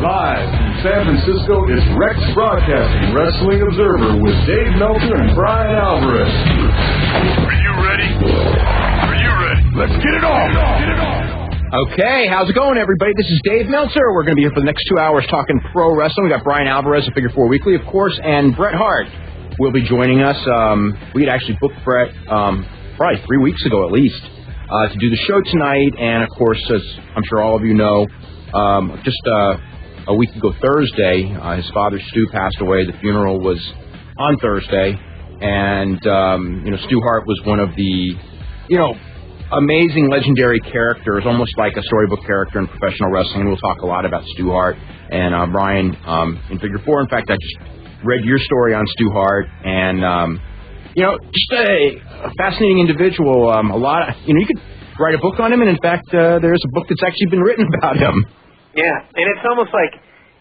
Live from San Francisco, it's Rex Broadcasting Wrestling Observer with Dave Meltzer and Bryan Alvarez. Are you ready? Are you ready? Let's get it on! Get it on! Okay, how's it going, everybody? This is Dave Meltzer. We're going to be here for the next 2 hours talking pro wrestling. We got Bryan Alvarez of Figure 4 Weekly, of course, and BRET HART will be joining us. We had actually booked Brett probably 3 weeks ago at least to do the show tonight. And, of course, as I'm sure all of you know, just a week ago Thursday, his father, Stu, passed away. The funeral was on Thursday. And, Stu Hart was one of the, amazing, legendary characters, almost like a storybook character in professional wrestling. We'll talk a lot about Stu Hart and Bryan in Figure 4. In fact, I just read your story on Stu Hart, and just a fascinating individual. A lot of, you could write a book on him, and in fact, there's a book that's actually been written about him. Yeah, and it's almost like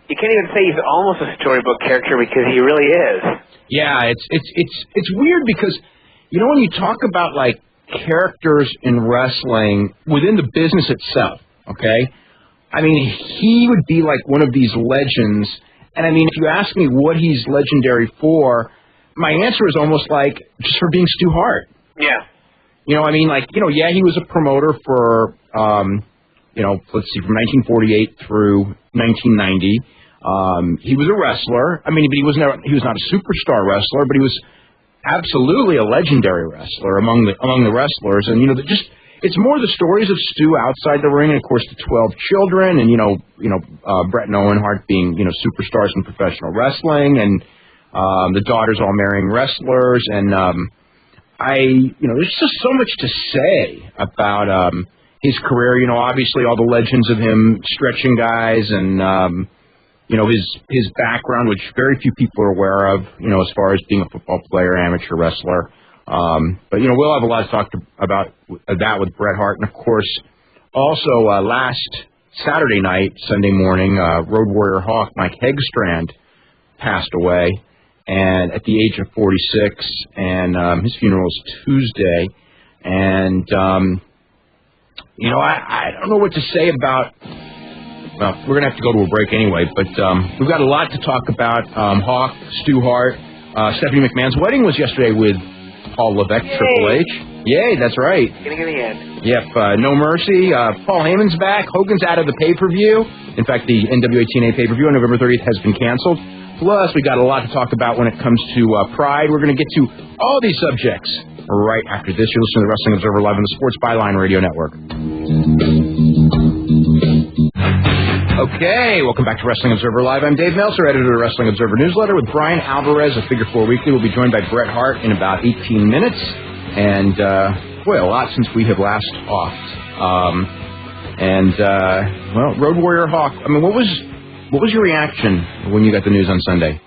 you can't even say he's almost a storybook character because he really is. Yeah, it's weird because when you talk about like characters in wrestling within the business itself, okay? I mean, he would be like one of these legends. And I mean, if you ask me what he's legendary for, my answer is almost like just for being Stu Hart. Yeah. He was a promoter for, let's see, from 1948 through 1990. He was a wrestler. I mean, but he was not a superstar wrestler, but he was absolutely a legendary wrestler among the wrestlers. And, it's more the stories of Stu outside the ring, and, of course, the 12 children, and, Brett and Owen Hart being, superstars in professional wrestling, and the daughters all marrying wrestlers. And there's just so much to say about his career. Obviously all the legends of him stretching guys and, his background, which very few people are aware of, as far as being a football player, amateur wrestler. But, we'll have a lot to talk about that with Bret Hart. And, of course, also last Saturday night, Sunday morning, Road Warrior Hawk Mike Hegstrand passed away and at the age of 46. And his funeral is Tuesday. And, I don't know what to say about... Well, we're going to have to go to a break anyway, but we've got a lot to talk about. Hawk, Stu Hart, Stephanie McMahon's wedding was yesterday with Paul Levesque, Triple H. Yay, that's right. Getting in the end. Yep, No Mercy. Paul Heyman's back. Hogan's out of the pay-per-view. In fact, the NWA TNA pay-per-view on November 30th has been canceled. Plus, we got a lot to talk about when it comes to Pride. We're going to get to all these subjects right after this. You're listening to the Wrestling Observer live on the Sports Byline Radio Network. Okay, welcome back to Wrestling Observer Live. I'm Dave Meltzer, editor of the Wrestling Observer Newsletter, with Bryan Alvarez of Figure 4 Weekly. We'll be joined by Bret Hart in about 18 minutes. And, a lot since we have last talked. Road Warrior Hawk, I mean, what was your reaction when you got the news on Sunday?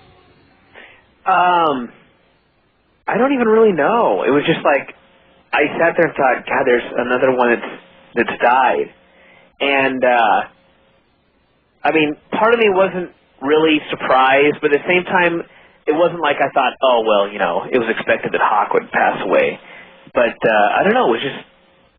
I don't even really know. It was just like, I sat there and thought, God, there's another one that's died. And, part of me wasn't really surprised, but at the same time, it wasn't like I thought, it was expected that Hawk would pass away. But, I don't know, it was just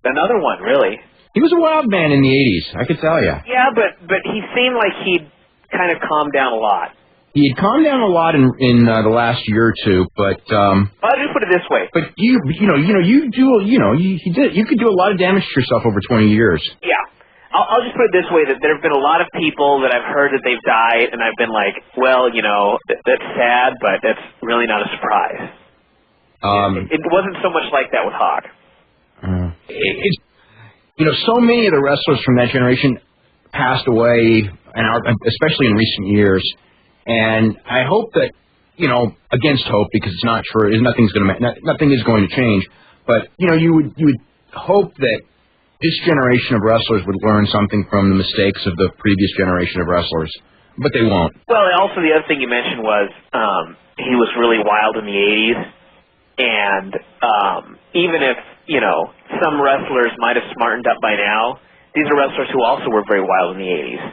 another one, really. He was a wild man in the 80s, I could tell you. Yeah, but he seemed like he'd kind of calmed down a lot. He had calmed down a lot in the last year or two, but I'll just put it this way. But you could do a lot of damage to yourself over 20 years. Yeah. I'll just put it this way, that there have been a lot of people that I've heard that they've died, and I've been like, that's sad, but that's really not a surprise. It wasn't so much like that with Hawk. So many of the wrestlers from that generation passed away, especially in recent years. And I hope that, against hope, because it's not true, nothing is going to change. But you would hope that this generation of wrestlers would learn something from the mistakes of the previous generation of wrestlers, but they won't. Well, also the other thing you mentioned was he was really wild in the 80s, and even if, some wrestlers might have smartened up by now, these are wrestlers who also were very wild in the 80s.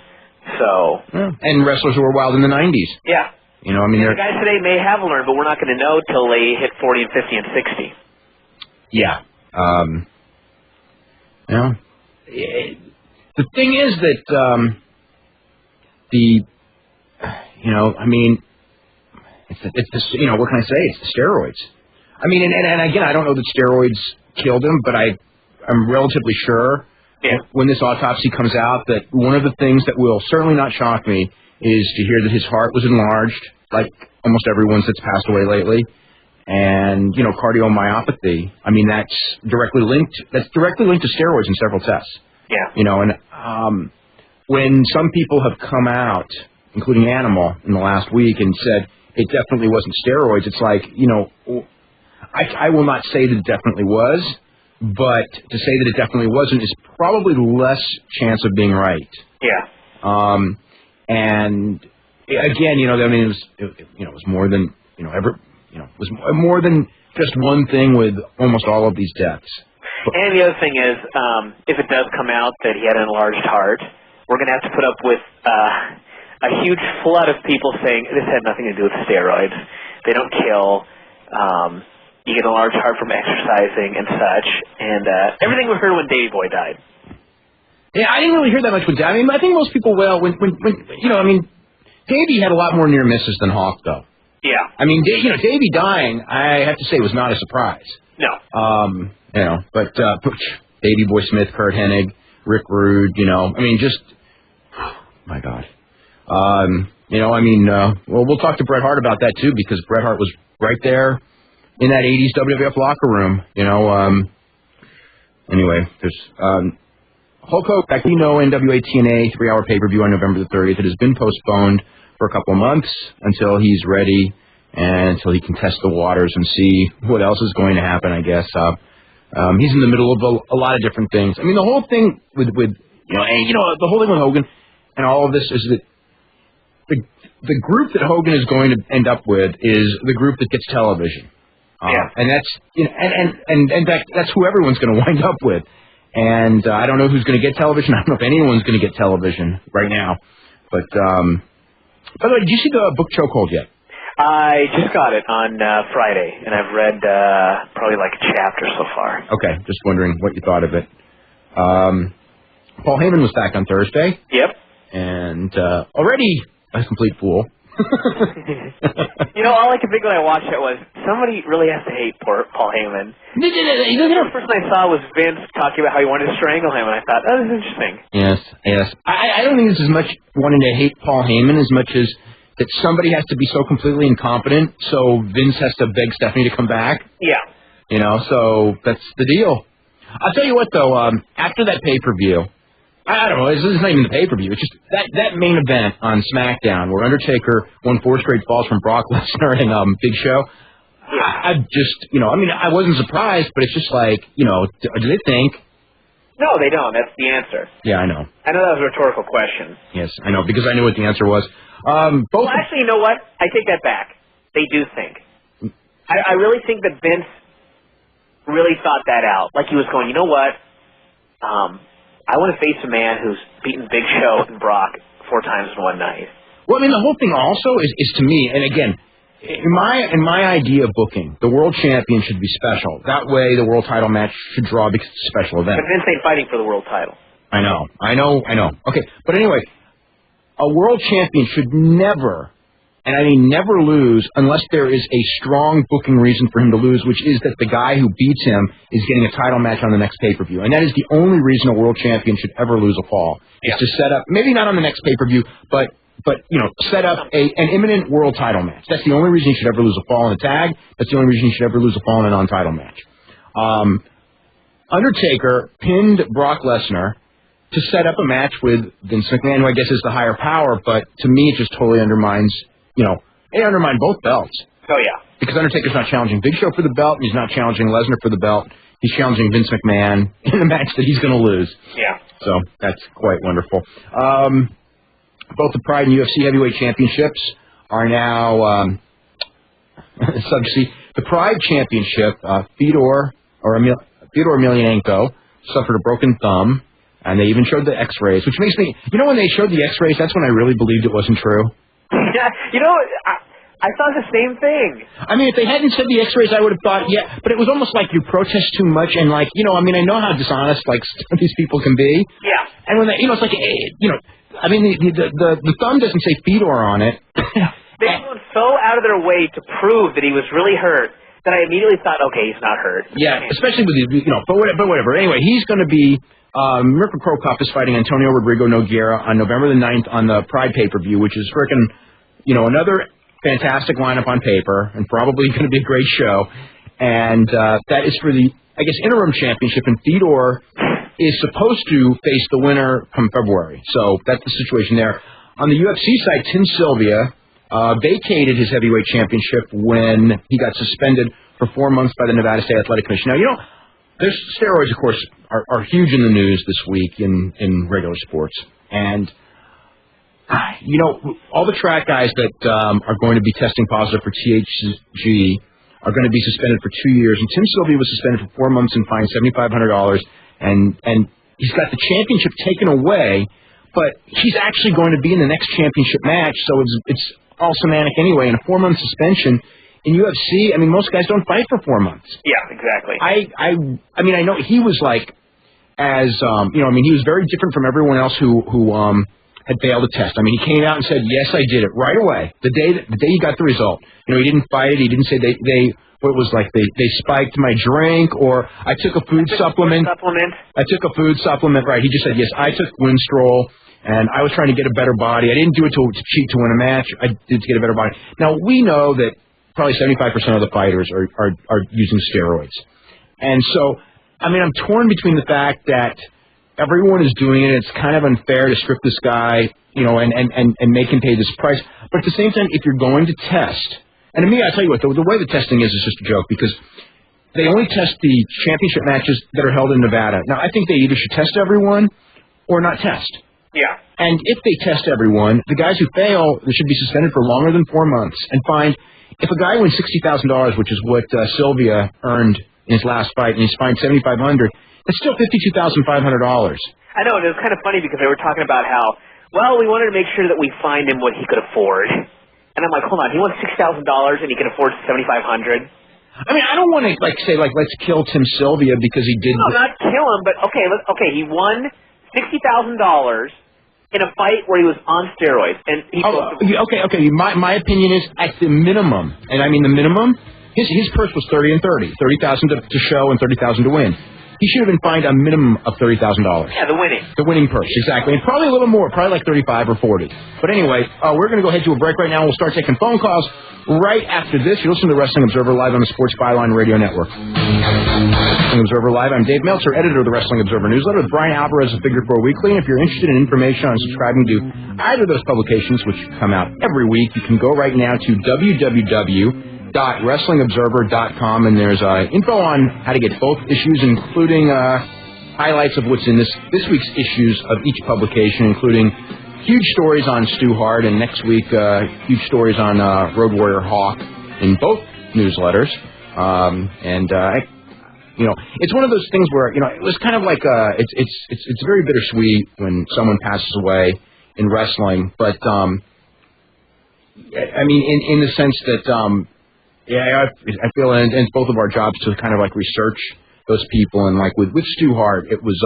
So, and wrestlers who were wild in the 90s. Yeah. The guys today may have learned, but we're not going to know till they hit 40 and 50 and 60. Yeah. The thing is that I mean, it's what can I say? It's the steroids. I mean, and again, I don't know that steroids killed him, but I'm relatively sure when this autopsy comes out that one of the things that will certainly not shock me is to hear that his heart was enlarged, like almost everyone's that's passed away lately. And, cardiomyopathy, I mean, that's directly linked to steroids in several tests. Yeah. And when some people have come out, including Animal, in the last week and said it definitely wasn't steroids, it's like, I will not say that it definitely was, but to say that it definitely wasn't is probably less chance of being right. Yeah. And again, it was more than, it was more than just one thing with almost all of these deaths. And the other thing is, if it does come out that he had an enlarged heart, we're going to have to put up with a huge flood of people saying this had nothing to do with steroids. They don't kill. You get an enlarged heart from exercising and such. And everything we heard when Davey Boy died. Yeah, I didn't really hear that much with Davey. I mean, I think most people will. When Davey had a lot more near misses than Hawk, though. Yeah. I mean, Davey dying, I have to say, was not a surprise. No. But Davey Boy Smith, Kurt Hennig, Rick Rude, my God. We'll talk to Bret Hart about that, too, because Bret Hart was right there in that 80s WWF locker room, Anyway, there's Hulk Hogan, NWA TNA 3-hour pay-per-view on November the 30th. It has been postponed for a couple of months until he's ready and until he can test the waters and see what else is going to happen, I guess. He's in the middle of a lot of different things. I mean, the whole thing with the whole thing with Hogan and all of this is that the group that Hogan is going to end up with is the group that gets television. And that's that's who everyone's going to wind up with. And I don't know who's going to get television. I don't know if anyone's going to get television right now. But by the way, did you see the book Chokehold yet? I just got it on Friday, and I've read probably like a chapter so far. Okay, just wondering what you thought of it. Paul Heyman was back on Thursday. Yep. And already a complete fool. All I could think when I watched it was somebody really has to hate poor Paul Heyman. The first thing I saw was Vince talking about how he wanted to strangle him, and I thought, oh, this is interesting. Yes. I don't think it's as much wanting to hate Paul Heyman as much as that somebody has to be so completely incompetent, so Vince has to beg Stephanie to come back. Yeah. So that's the deal. I'll tell you what, though, after that pay-per-view, I don't know, this is not even the pay-per-view, it's just that main event on SmackDown where Undertaker won 4 straight falls from Brock Lesnar and Big Show. Yeah. I just, I wasn't surprised, but it's just like, do they think? No, they don't. That's the answer. Yeah, I know. I know that was a rhetorical question. Yes, I know, because I knew what the answer was. Well, actually, you know what? I take that back. They do think. I really think that Vince really thought that out. Like he was going, you know what? I want to face a man who's beaten Big Show and Brock 4 times in one night. Well, I mean, the whole thing also is to me, and again, in my idea of booking, the world champion should be special. That way, the world title match should draw because it's a special event. But Vince ain't fighting for the world title. I know. Okay, but anyway, a world champion should never, and I mean never lose unless there is a strong booking reason for him to lose, which is that the guy who beats him is getting a title match on the next pay-per-view. And that is the only reason a world champion should ever lose a fall. Yeah. Is to set up, maybe not on the next pay-per-view, but set up an imminent world title match. That's the only reason you should ever lose a fall in a tag. That's the only reason you should ever lose a fall in a non-title match. Undertaker pinned Brock Lesnar to set up a match with Vince McMahon, who I guess is the higher power, but to me it just totally undermines, it undermined both belts. Oh, yeah. Because Undertaker's not challenging Big Show for the belt, and he's not challenging Lesnar for the belt. He's challenging Vince McMahon in a match that he's going to lose. Yeah. So that's quite wonderful. Both the Pride and UFC Heavyweight Championships are now the Pride Championship, Fedor Emelianenko suffered a broken thumb, and they even showed the X-rays, which makes me, when they showed the X-rays, that's when I really believed it wasn't true. Yeah, I thought the same thing. I mean, if they hadn't said the X-rays, I would have thought, yeah, but it was almost like you protest too much, and I know how dishonest, some of these people can be. Yeah. And when they, it's like, the thumb doesn't say Fedor on it. so out of their way to prove that he was really hurt that I immediately thought, okay, he's not hurt. Yeah, especially with but whatever. Anyway, he's going to be. Mirko Cro Cop is fighting Antonio Rodrigo Nogueira on November the 9th on the Pride pay-per-view, which is frickin', another fantastic lineup on paper and probably going to be a great show. And that is for the, I guess, interim championship, and Fedor is supposed to face the winner come February. So that's the situation there. On the UFC side, Tim Sylvia vacated his heavyweight championship when he got suspended for 4 months by the Nevada State Athletic Commission. Now, there's steroids, of course, are huge in the news this week in regular sports. And, all the track guys that are going to be testing positive for THC are going to be suspended for 2 years. And Tim Sylvia was suspended for 4 months and fined $7,500. And he's got the championship taken away, but he's actually going to be in the next championship match, so it's all semantic anyway. And a 4-month suspension in UFC, I mean, most guys don't fight for 4 months. Yeah, exactly. I mean, I know he was like, he was very different from everyone else who had failed a test. I mean, he came out and said, yes, I did it right away. The day he got the result. He didn't fight it. He didn't say they spiked my drink, or I took a food supplement. I took a food supplement, right. He just said, yes, I took Winstrol, and I was trying to get a better body. I didn't do it to cheat to win a match. I did to get a better body. Now, we know that probably 75% of the fighters are using steroids. And so, I mean, I'm torn between the fact that everyone is doing it. It's kind of unfair to strip this guy, and make him pay this price. But at the same time, if you're going to test, and to me, I tell you what, the way the testing is just a joke, because they only test the championship matches that are held in Nevada. Now, I think they either should test everyone or not test. Yeah. And if they test everyone, the guys who fail should be suspended for longer than 4 months and fined. If a guy wins $60,000, which is what Sylvia earned in his last fight, and he's fined $7,500, that's still $52,500. I know, and it was kind of funny because they were talking about how, well, we wanted to make sure that we fined him what he could afford. And I'm like, hold on, he won $6,000 and he can afford $7,500. I mean, I don't want to say let's kill Tim Sylvia because he did. No, not kill him, but okay, he won $60,000 in a fight where he was on steroids, and he. Okay. My opinion is at the minimum, and I mean the minimum. His purse was 30 and 30, 30,000 to show and 30,000 to win. He should have been fined a minimum of $30,000. Yeah, the winning purse, exactly. And probably a little more, probably like 35 or 40. But anyway, we're going to go ahead to a break right now. We'll start taking phone calls right after this. You're listening to Wrestling Observer Live on the Sports Byline Radio Network. Wrestling Observer Live. I'm Dave Meltzer, editor of the Wrestling Observer newsletter with Bryan Alvarez of Figure 4 Weekly. And if you're interested in information on subscribing to either of those publications, which come out every week, you can go right now to www.wrestlingobserver.com, and there's info on how to get both issues, including highlights of what's in this week's issues of each publication, including huge stories on Stu Hart, and next week huge stories on Road Warrior Hawk in both newsletters. It's one of those things where it was kind of like it's very bittersweet when someone passes away in wrestling, but I mean in the sense that I feel, and it's both of our jobs to kind of like research those people, and like with Stu Hart, it was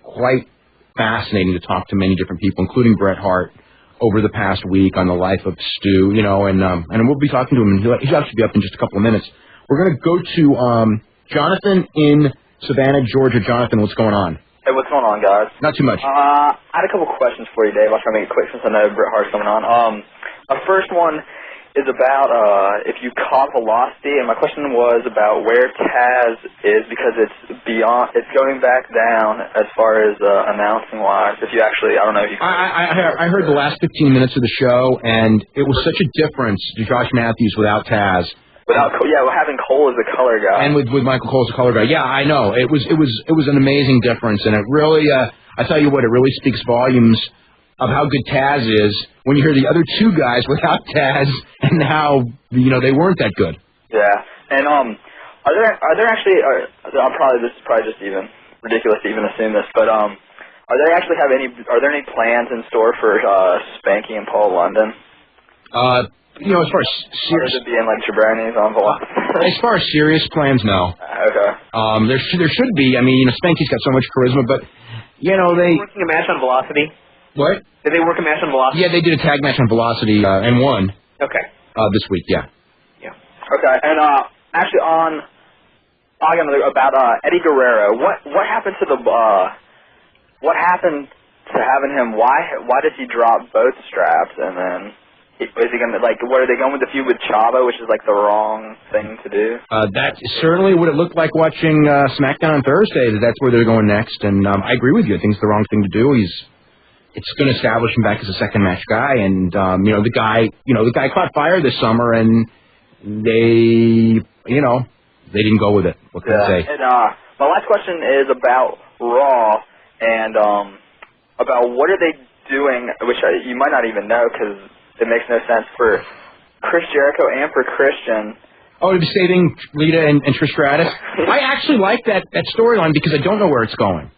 quite fascinating to talk to many different people, including Bret Hart, over the past week on the life of Stu, and we'll be talking to him, and he'll actually be up in just a couple of minutes. We're going to go to Jonathan in Savannah, Georgia. Jonathan, what's going on? Hey, what's going on, guys? Not too much. I had a couple questions for you, Dave. I'll try to make it quick since I know Bret Hart's coming on. My first one is about if you caught velocity, and my question was about where Taz is, because it's going back down as far as announcing wise. If you actually, I don't know if you. I heard the last 15 minutes of the show, and it was such a difference to Josh Matthews without Taz. Having Cole as the color guy, and with Michael Cole as the color guy. Yeah, I know it was an amazing difference, and it really, I tell you what, it really speaks volumes of how good Taz is when you hear the other two guys without Taz and how they weren't that good. Yeah, and are there actually? This is probably just even ridiculous to even assume this, but are there any plans in store for Spanky and Paul London? As far as serious, being like jabronis on velocity. As far as serious plans, no. Okay. There should be. I mean, Spanky's got so much charisma, but they working a match on Velocity. What? Did they work a match on Velocity? Yeah, they did a tag match on Velocity and won. Okay. This week, yeah. Yeah. Okay, and actually about Eddie Guerrero. What happened to what happened to having him? Why did he drop both straps? And then is he gonna what are they going with the feud with Chavo, which is the wrong thing to do? That's certainly what it looked like watching SmackDown on Thursday. That's where they're going next, and I agree with you. I think it's the wrong thing to do. It's going to establish him back as a second match guy, and the guy caught fire this summer, and they didn't go with it. What can I say? And my last question is about Raw and about what are they doing, which you might not even know because it makes no sense for Chris Jericho and for Christian. Oh, to be saving Lita and Trish Stratus? I actually like that storyline because I don't know where it's going.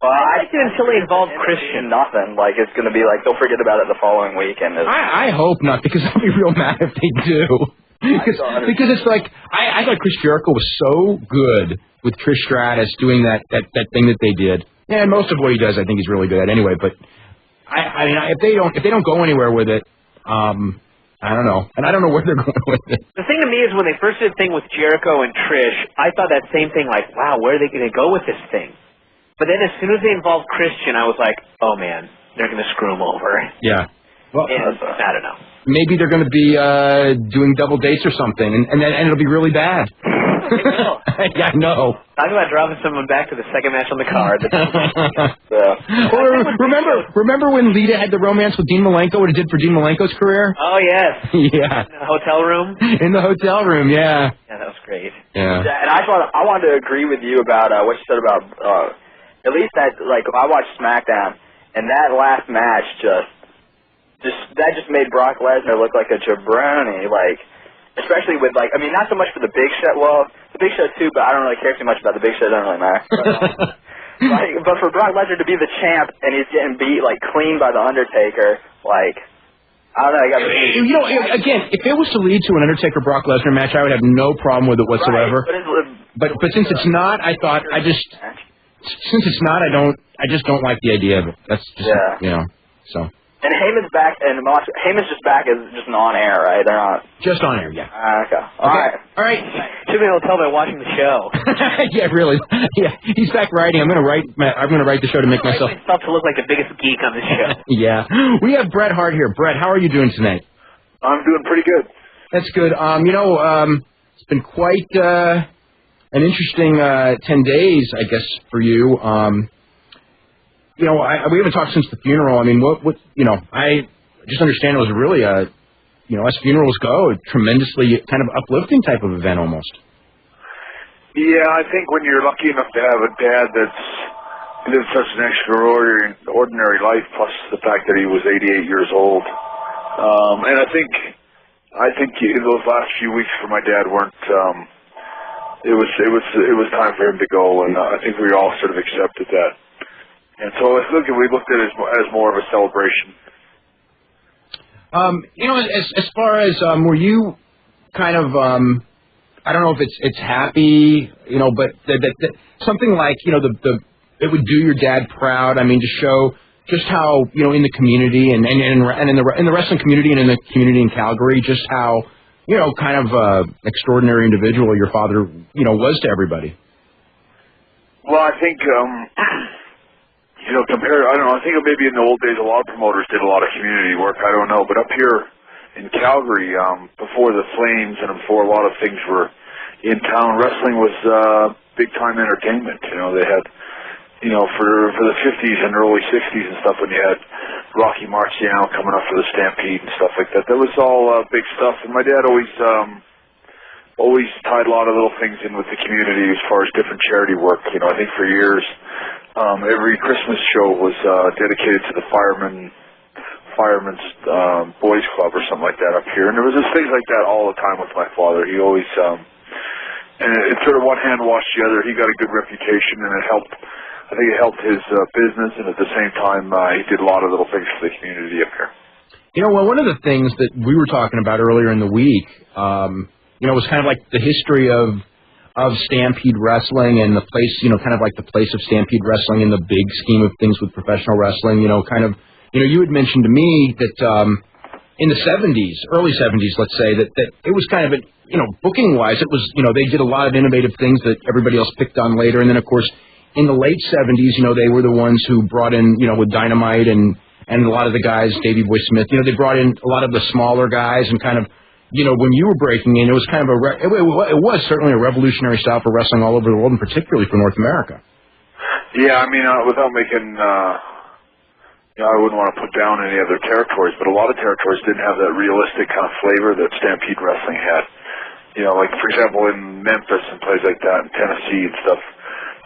I think until they involve Christian. Nothing. It's going to be they'll forget about it the following week. And I hope not, because I'll be real mad if they do. Because it's I thought Chris Jericho was so good with Trish Stratus doing that thing that they did. Yeah, and most of what he does I think he's really good at anyway. But I mean, if they don't go anywhere with it, I don't know, and I don't know where they're going with it. The thing to me is when they first did the thing with Jericho and Trish, I thought that same thing. Wow, where are they going to go with this thing? But then as soon as they involved Christian, I was like, oh man, they're going to screw him over. Yeah. Well, I don't know. Maybe they're going to be doing double dates or something, and it'll be really bad. Yeah, I know. Talk about dropping someone back to the second match on the card. Remember when Lita had the romance with Dean Malenko, what it did for Dean Malenko's career? Oh, yes. Yeah. In the hotel room? In the hotel room, yeah. Yeah, that was great. Yeah. And I wanted to agree with you about what you said about, at least that, I watched SmackDown, and that last match just made Brock Lesnar look like a jabroni, especially with not so much for the Big Show. Well, the Big Show too, but I don't really care too much about the Big Show. It doesn't really matter. But for Brock Lesnar to be the champ and he's getting beat clean by the Undertaker, I don't know. Again, if it was to lead to an Undertaker Brock Lesnar match, I would have no problem with it whatsoever. Right, but since it's not, I just don't like the idea of it. That's just so. And Heyman's back, and Heyman's just back as just on air, right? They're not just on air, yeah. Okay. All right. Should be able to tell by watching the show. Yeah, really. Yeah, he's back writing. I'm gonna write the show to make myself to look like the biggest geek on the show. Yeah, we have Bret Hart here. Bret, how are you doing tonight? I'm doing pretty good. That's good. It's been quite an interesting 10 days, I guess, for you. We haven't talked since the funeral. I mean, I just understand it was really as funerals go, a tremendously kind of uplifting type of event almost. Yeah, I think when you're lucky enough to have a dad that's lived such an extraordinary life, plus the fact that he was 88 years old, and I think those last few weeks for my dad weren't. It was time for him to go, and I think we all sort of accepted that. And so we looked at it as more of a celebration. As far as were you kind of I don't know if it's happy, but that something like it would do your dad proud. I mean, to show just how in the community and in the wrestling community and in the community in Calgary, just how kind of extraordinary individual your father was to everybody. Well, I think. I don't know, I think maybe in the old days a lot of promoters did a lot of community work, I don't know, but up here in Calgary, before the Flames and before a lot of things were in town, wrestling was big-time entertainment. They had, for the 50s and early 60s and stuff, when you had Rocky Marciano coming up for the Stampede and stuff like that, that was all big stuff, and my dad always tied a lot of little things in with the community as far as different charity work. I think for years, every Christmas show was dedicated to the Firemen's Boys Club or something like that up here. And there was just things like that all the time with my father. He always, and it sort of one hand washed the other. He got a good reputation, and I think it helped his business, and at the same time, he did a lot of little things for the community up here. One of the things that we were talking about earlier in the week, was kind of like the history of Stampede Wrestling and the place, kind of like the place of Stampede Wrestling in the big scheme of things with professional wrestling, you had mentioned to me that, in the 70s, early 70s, let's say, that it was kind of, booking-wise, it was, they did a lot of innovative things that everybody else picked on later. And then, of course, in the late 70s, they were the ones who brought in, with Dynamite and a lot of the guys, Davey Boy Smith, they brought in a lot of the smaller guys and kind of, when you were breaking in, it was kind of it was certainly a revolutionary style for wrestling all over the world, and particularly for North America. Yeah, I mean, without making... I wouldn't want to put down any other territories, but a lot of territories didn't have that realistic kind of flavor that Stampede Wrestling had. Like, for example, in Memphis and places like that, and Tennessee and stuff,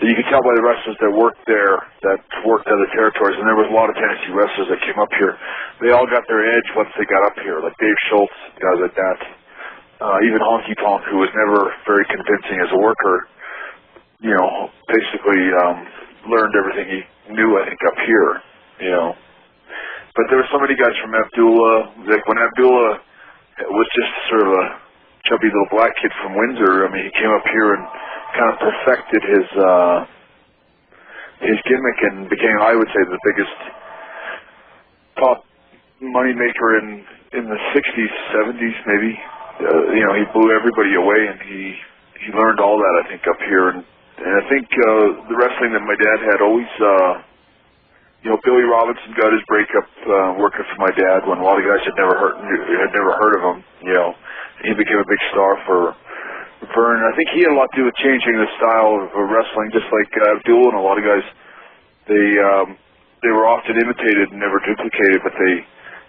you could tell by the wrestlers that worked there, that worked other territories, and there was a lot of Tennessee wrestlers that came up here. They all got their edge once they got up here, like Dave Schultz, guys like that. Even Honky Tonk, who was never very convincing as a worker, basically learned everything he knew, I think, up here. But there were so many guys from Abdullah. Like when Abdullah was just sort of a chubby little black kid from Windsor, I mean, he came up here and kind of perfected his gimmick and became, I would say, the biggest pop money maker in the 60s, 70s, maybe. He blew everybody away, and he learned all that, I think, up here. And I think the wrestling that my dad had always. Billy Robinson got his breakup working for my dad when a lot of guys had never heard of him. He became a big star for Vern. I think he had a lot to do with changing the style of wrestling, just like Abdul and a lot of guys. They were often imitated and never duplicated, but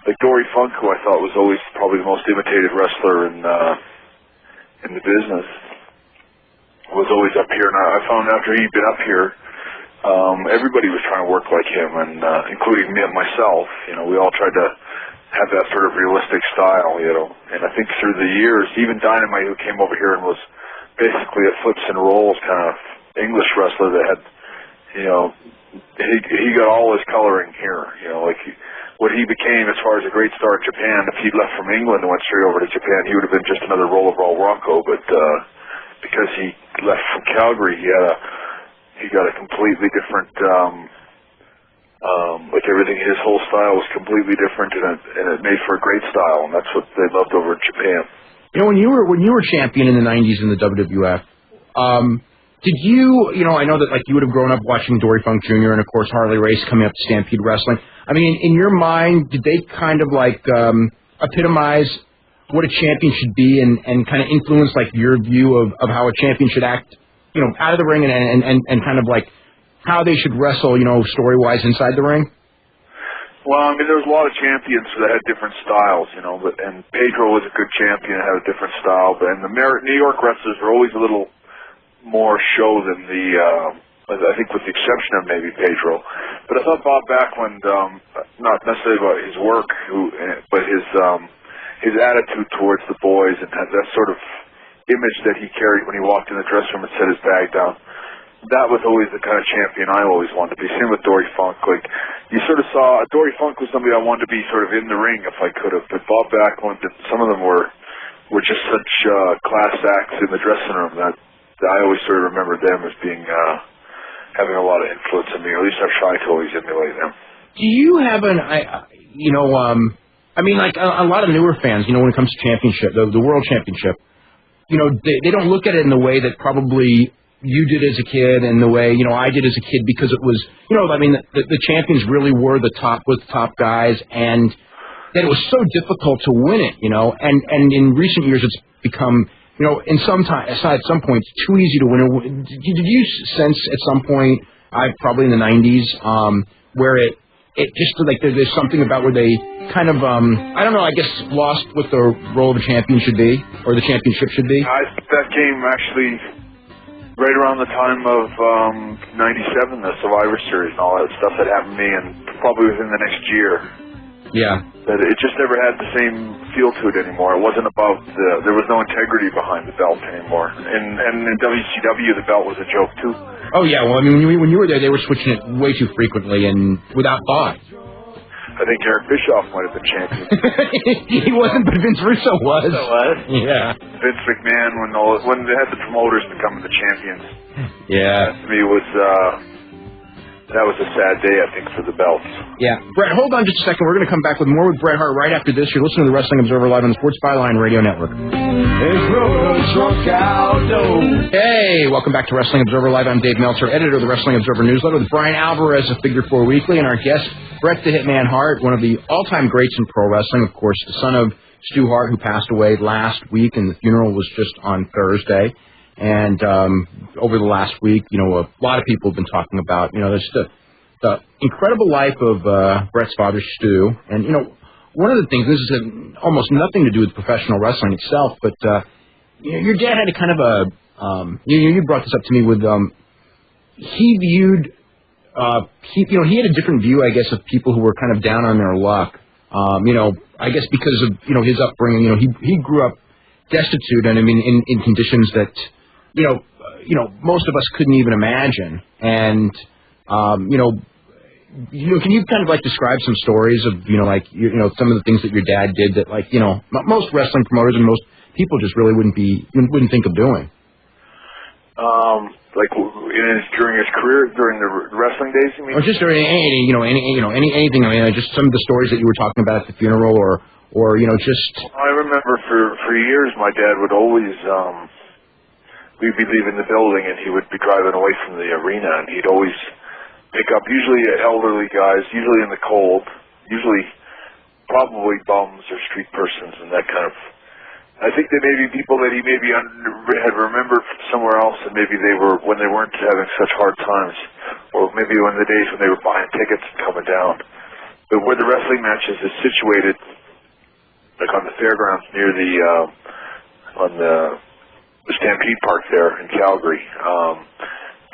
like Dory Funk, who I thought was always probably the most imitated wrestler in the business, was always up here. And I found after he'd been up here. Everybody was trying to work like him, and including me and myself. We all tried to have that sort of realistic style, And I think through the years, even Dynamite, who came over here and was basically a flips and rolls kind of English wrestler that had, he got all his coloring here. What he became as far as a great star in Japan. If he'd left from England and went straight over to Japan, he would have been just another Rollerball Rocco. But because he left from Calgary, he got a completely different, like everything, his whole style was completely different, and it made for a great style, and that's what they loved over in Japan. When you were champion in the 90s in the WWF, did you, I know that like you would have grown up watching Dory Funk Jr. and of course Harley Race coming up to Stampede Wrestling. I mean, in your mind, did they kind of like epitomize what a champion should be and kind of influence like your view of how a champion should act? Out of the ring and kind of like how they should wrestle, story-wise inside the ring? Well, I mean, there was a lot of champions that had different styles, and Pedro was a good champion and had a different style, and the New York wrestlers were always a little more show than I think with the exception of maybe Pedro. But I thought Bob Backlund, not necessarily about his work, but his attitude towards the boys and that sort of image that he carried when he walked in the dressing room and set his bag down. That was always the kind of champion I always wanted to be. Same with Dory Funk. Like, you sort of saw, Dory Funk was somebody I wanted to be sort of in the ring if I could have. But Bob Backlund, some of them were just such class acts in the dressing room that I always sort of remembered them as being, having a lot of influence on me. Or at least I've tried to always emulate them. Do you have I mean, like a lot of newer fans, when it comes to championship, the World Championship, they don't look at it in the way that probably you did as a kid and the way, I did as a kid, because it was, I mean, the champions really were the top guys, and that it was so difficult to win it, and in recent years it's become, in some points, too easy to win. Did you sense at some point, probably in the 90s, where it just like there's something about where they kind of I don't know, I guess lost what the role of a champion should be, or the championship should be? That came actually right around the time of 97, the Survivor Series and all that stuff that happened to me, and probably within the next year. Yeah. That it just never had the same feel to it anymore. It wasn't about there was no integrity behind the belt anymore. And in WCW, the belt was a joke too. Oh yeah, well I mean when you were there, they were switching it way too frequently and without thought. I think Eric Bischoff might have been champion. He wasn't, but Vince Russo was. Yeah. Vince McMahon, when they had the promoters becoming the champions. Yeah. To me was that was a sad day, I think, for the belts. Yeah. Brett, hold on just a second. We're going to come back with more with Bret Hart right after this. You're listening to the Wrestling Observer Live on the Sports Byline Radio Network. Hey, welcome back to Wrestling Observer Live. I'm Dave Meltzer, editor of the Wrestling Observer newsletter, with Bryan Alvarez of Figure 4 Weekly, and our guest, Bret the Hitman Hart, one of the all-time greats in pro wrestling, of course, the son of Stu Hart, who passed away last week, and the funeral was just on Thursday. And over the last week, a lot of people have been talking about, there's the incredible life of Bret's father, Stu. And, one of the things, this is almost nothing to do with professional wrestling itself, but your dad had a kind of a, you brought this up to me with, he viewed, he had a different view, I guess, of people who were kind of down on their luck. I guess because of, his upbringing, he grew up destitute, and I mean, in conditions that, most of us couldn't even imagine. And, can you kind of describe some stories of, some of the things that your dad did that, most wrestling promoters and most people just really wouldn't think of doing? During his career, during the wrestling days, you mean? Or just during anything. I mean, just some of the stories that you were talking about at the funeral, or just. I remember for years, my dad would always. We'd be leaving the building, and he would be driving away from the arena, and he'd always pick up usually elderly guys, usually in the cold, usually probably bums or street persons and that kind of. I think they may be people that he maybe had remembered from somewhere else, and maybe they were when they weren't having such hard times, or maybe in the days when they were buying tickets and coming down. But where the wrestling matches is situated, like on the fairgrounds near the Stampede Park there in Calgary,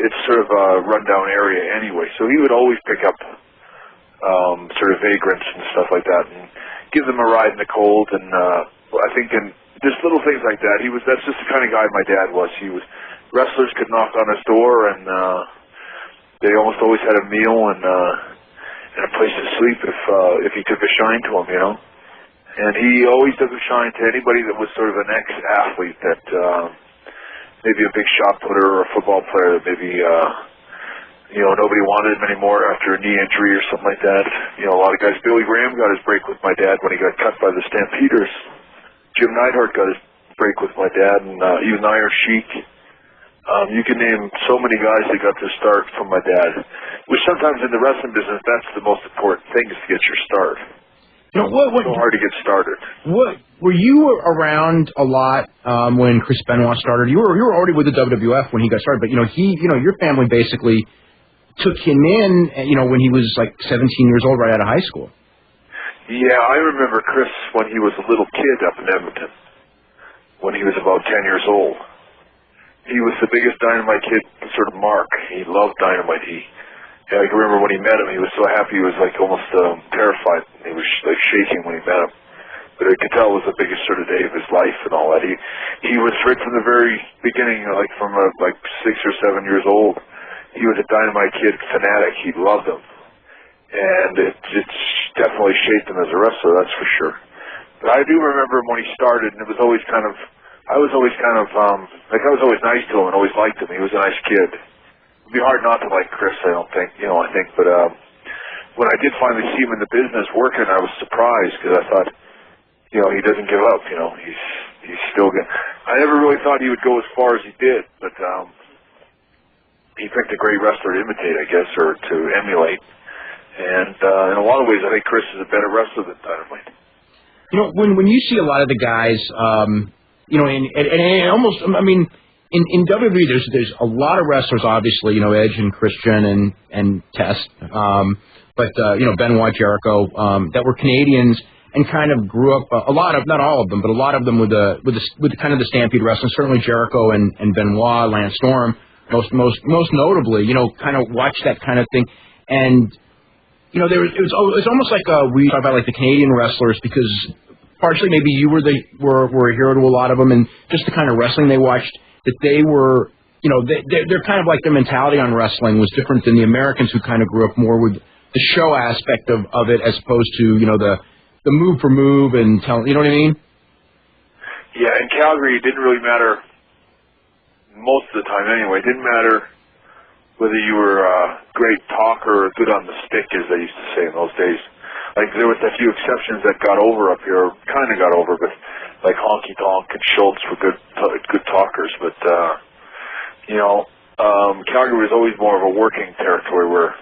it's sort of a rundown area anyway. So he would always pick up sort of vagrants and stuff like that, and give them a ride in the cold. And I think in just little things like that, that's just the kind of guy my dad was. Wrestlers could knock on his door, and they almost always had a meal and a place to sleep if he took a shine to them, And he always took a shine to anybody that was sort of an ex-athlete that maybe a big shot putter or a football player that maybe nobody wanted him anymore after a knee injury or something like that. A lot of guys. Billy Graham got his break with my dad when he got cut by the Stampeders. Jim Neidhart got his break with my dad, and even Iron Sheik. You can name so many guys that got their start from my dad. Which sometimes in the wrestling business, that's the most important thing, is to get your start. It's so hard to get started. Were you around a lot when Chris Benoit started? You were already with the WWF when he got started, but your family basically took him in, when he was like 17 years old, right out of high school. Yeah, I remember Chris when he was a little kid up in Edmonton, when he was about 10 years old. He was the biggest Dynamite kid, sort of mark. He loved Dynamite. I can remember when he met him, he was so happy, he was like almost terrified. He was like shaking when he met him. But I could tell it was the biggest sort of day of his life and all that. He was right from the very beginning, like from 6 or 7 years old. He was a Dynamite kid fanatic. He loved him. And it's definitely shaped him as a wrestler, that's for sure. But I do remember him when he started, and it was always I was always nice to him and always liked him. He was a nice kid. It'd be hard not to like Chris, I don't think, but when I did finally see him in the business working, I was surprised, because I thought, he doesn't give up, he's still good. I never really thought he would go as far as he did, but he picked a great wrestler to imitate, I guess, or to emulate. And in a lot of ways, I think Chris is a better wrestler than Dynamite. When you see a lot of the guys, and almost, I mean, in WWE, there's a lot of wrestlers, obviously, Edge and Christian and Test, but Benoit, Jericho, that were Canadians and kind of grew up. A lot of, not all of them, but a lot of them with the kind of the Stampede wrestling. Certainly Jericho and Benoit, Lance Storm, most notably, kind of watched that kind of thing. And it was almost like we talk about like the Canadian wrestlers, because partially maybe you were a hero to a lot of them, and just the kind of wrestling they watched. That they were, they're kind of like their mentality on wrestling was different than the Americans, who kind of grew up more with the show aspect of it, as opposed to, the move for move and you know what I mean? Yeah, in Calgary, it didn't really matter, most of the time anyway. It didn't matter whether you were a great talker or good on the stick, as they used to say in those days. Like, there was a few exceptions that got over up here, kind of got over, but like Honky Tonk and Schultz were good talkers. But, Calgary was always more of a working territory where,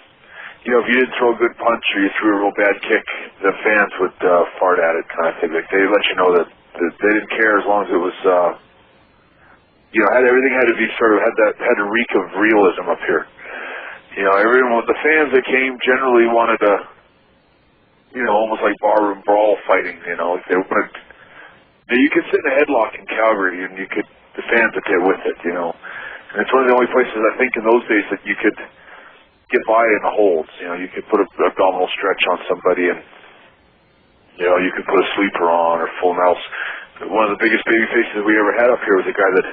if you didn't throw a good punch or you threw a real bad kick, the fans would fart at it, kind of thing. Like, they let you know that they didn't care as long as it was, everything had to be had a reek of realism up here. Everyone, the fans that came generally wanted to, almost like barroom brawl fighting. Like they wanted. You could sit in a headlock in Calgary, and the fans would get with it. And it's one of the only places I think in those days that you could get by in the holds. You could put a abdominal stretch on somebody, and you could put a sleeper on or full Nelson. One of the biggest baby faces we ever had up here was a guy that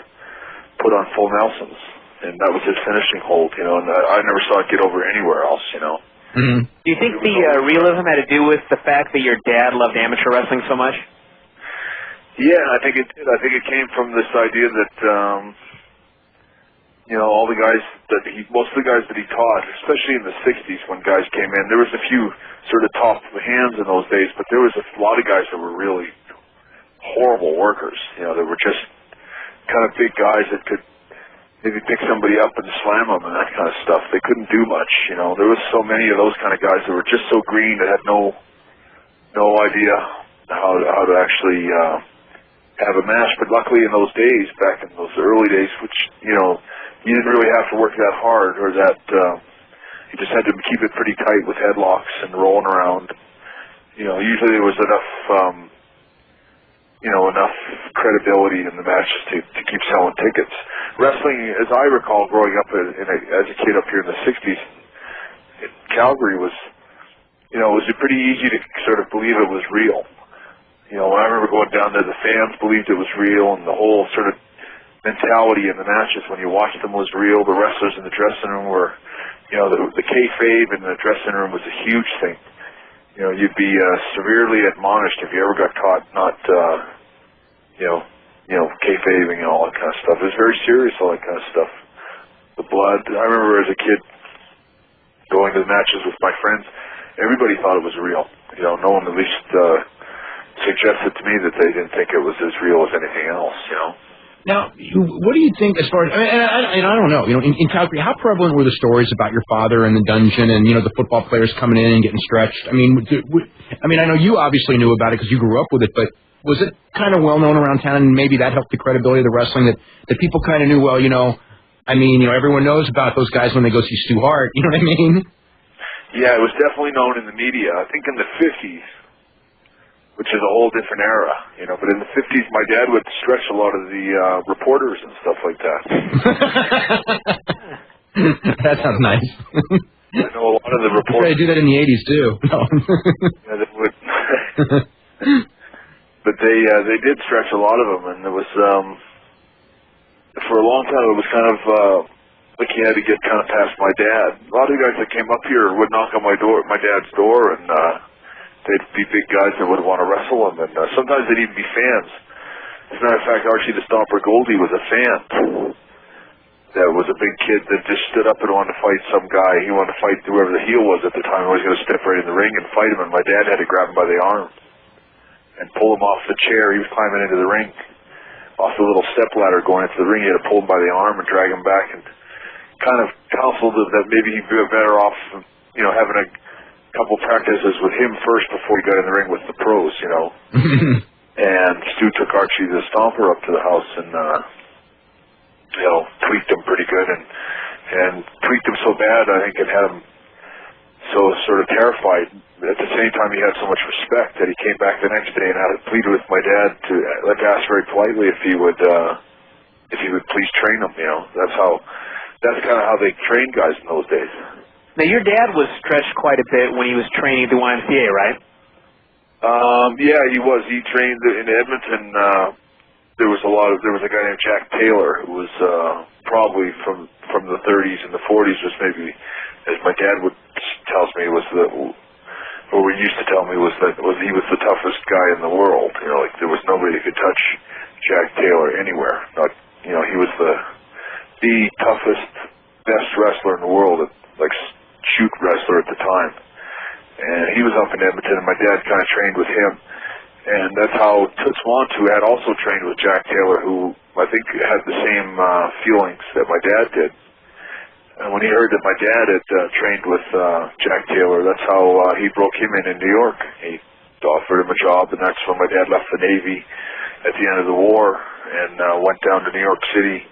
put on full Nelsons, and that was his finishing hold. And I never saw it get over anywhere else. Mm-hmm. Do you think the realism had to do with the fact that your dad loved amateur wrestling so much? Yeah, I think it did. I think it came from this idea that, all the guys most of the guys that he taught, especially in the 60s when guys came in, there was a few sort of top hands in those days, but there was a lot of guys that were really horrible workers. They were just kind of big guys that could maybe pick somebody up and slam them and that kind of stuff. They couldn't do much. There was so many of those kind of guys that were just so green that had no idea how to actually have a match. But luckily in those days, back in those early days, which, you didn't really have to work that hard or that, you just had to keep it pretty tight with headlocks and rolling around. Usually there was enough credibility in the matches to keep selling tickets. Wrestling, as I recall growing up as a kid up here in the 60s, Calgary was, it was pretty easy to sort of believe it was real. When I remember going down there, the fans believed it was real, and the whole sort of mentality in the matches when you watched them was real. The wrestlers in the dressing room were, the kayfabe in the dressing room was a huge thing. You'd be severely admonished if you ever got caught not, kayfabing and all that kind of stuff. It was very serious, all that kind of stuff. The blood. I remember as a kid going to the matches with my friends, everybody thought it was real. No one at least suggested to me that they didn't think it was as real as anything else, Now, what do you think as far as, I don't know, in Calgary, how prevalent were the stories about your father in the dungeon and, the football players coming in and getting stretched? I know you obviously knew about it because you grew up with it, but was it kind of well known around town, and maybe that helped the credibility of the wrestling, that people kind of knew, everyone knows about those guys when they go see Stu Hart, you know what I mean? Yeah, it was definitely known in the media. I think in the 50s, which is a whole different era, but in the 50s, my dad would stretch a lot of the reporters and stuff like that. That sounds nice. I know a lot of the reporters. They do that in the 80s, too. No. Yeah, they would. But they did stretch a lot of them, and it was, for a long time, it was kind of like you had to get kind of past my dad. A lot of the guys that came up here would knock on my dad's door, and they'd be big guys that would want to wrestle him, and sometimes they'd even be fans. As a matter of fact, Archie the Stomper Goldie was a fan. That was a big kid that just stood up and wanted to fight some guy. He wanted to fight whoever the heel was at the time. He was going to step right in the ring and fight him, and my dad had to grab him by the arm and pull him off the chair. He was climbing into the ring, off the little step ladder going into the ring. He had to pull him by the arm and drag him back, and kind of counseled him that maybe he'd be better off, having a couple practices with him first before he got in the ring with the pros, And Stu took Archie the Stomper up to the house and, tweaked him pretty good, and tweaked him so bad, I think it had him so sort of terrified. At the same time, he had so much respect that he came back the next day and had pleaded with my dad to ask very politely if he would please train him. That's kind of how they trained guys in those days. Now, your dad was stretched quite a bit when he was training at the YMCA, right? Yeah, he was. He trained in Edmonton. There was a guy named Jack Taylor who was probably from the 30s and the 40s, was maybe, as my dad tells me, used to tell me he was the toughest guy in the world. There was nobody that could touch Jack Taylor anywhere. He was the toughest, best wrestler in the world. trained with him. And that's how Toots Montu had also trained with Jack Taylor, who I think had the same feelings that my dad did. And when he heard that my dad had trained with Jack Taylor, that's how he broke him in New York. He offered him a job, and that's when my dad left the Navy at the end of the war and went down to New York City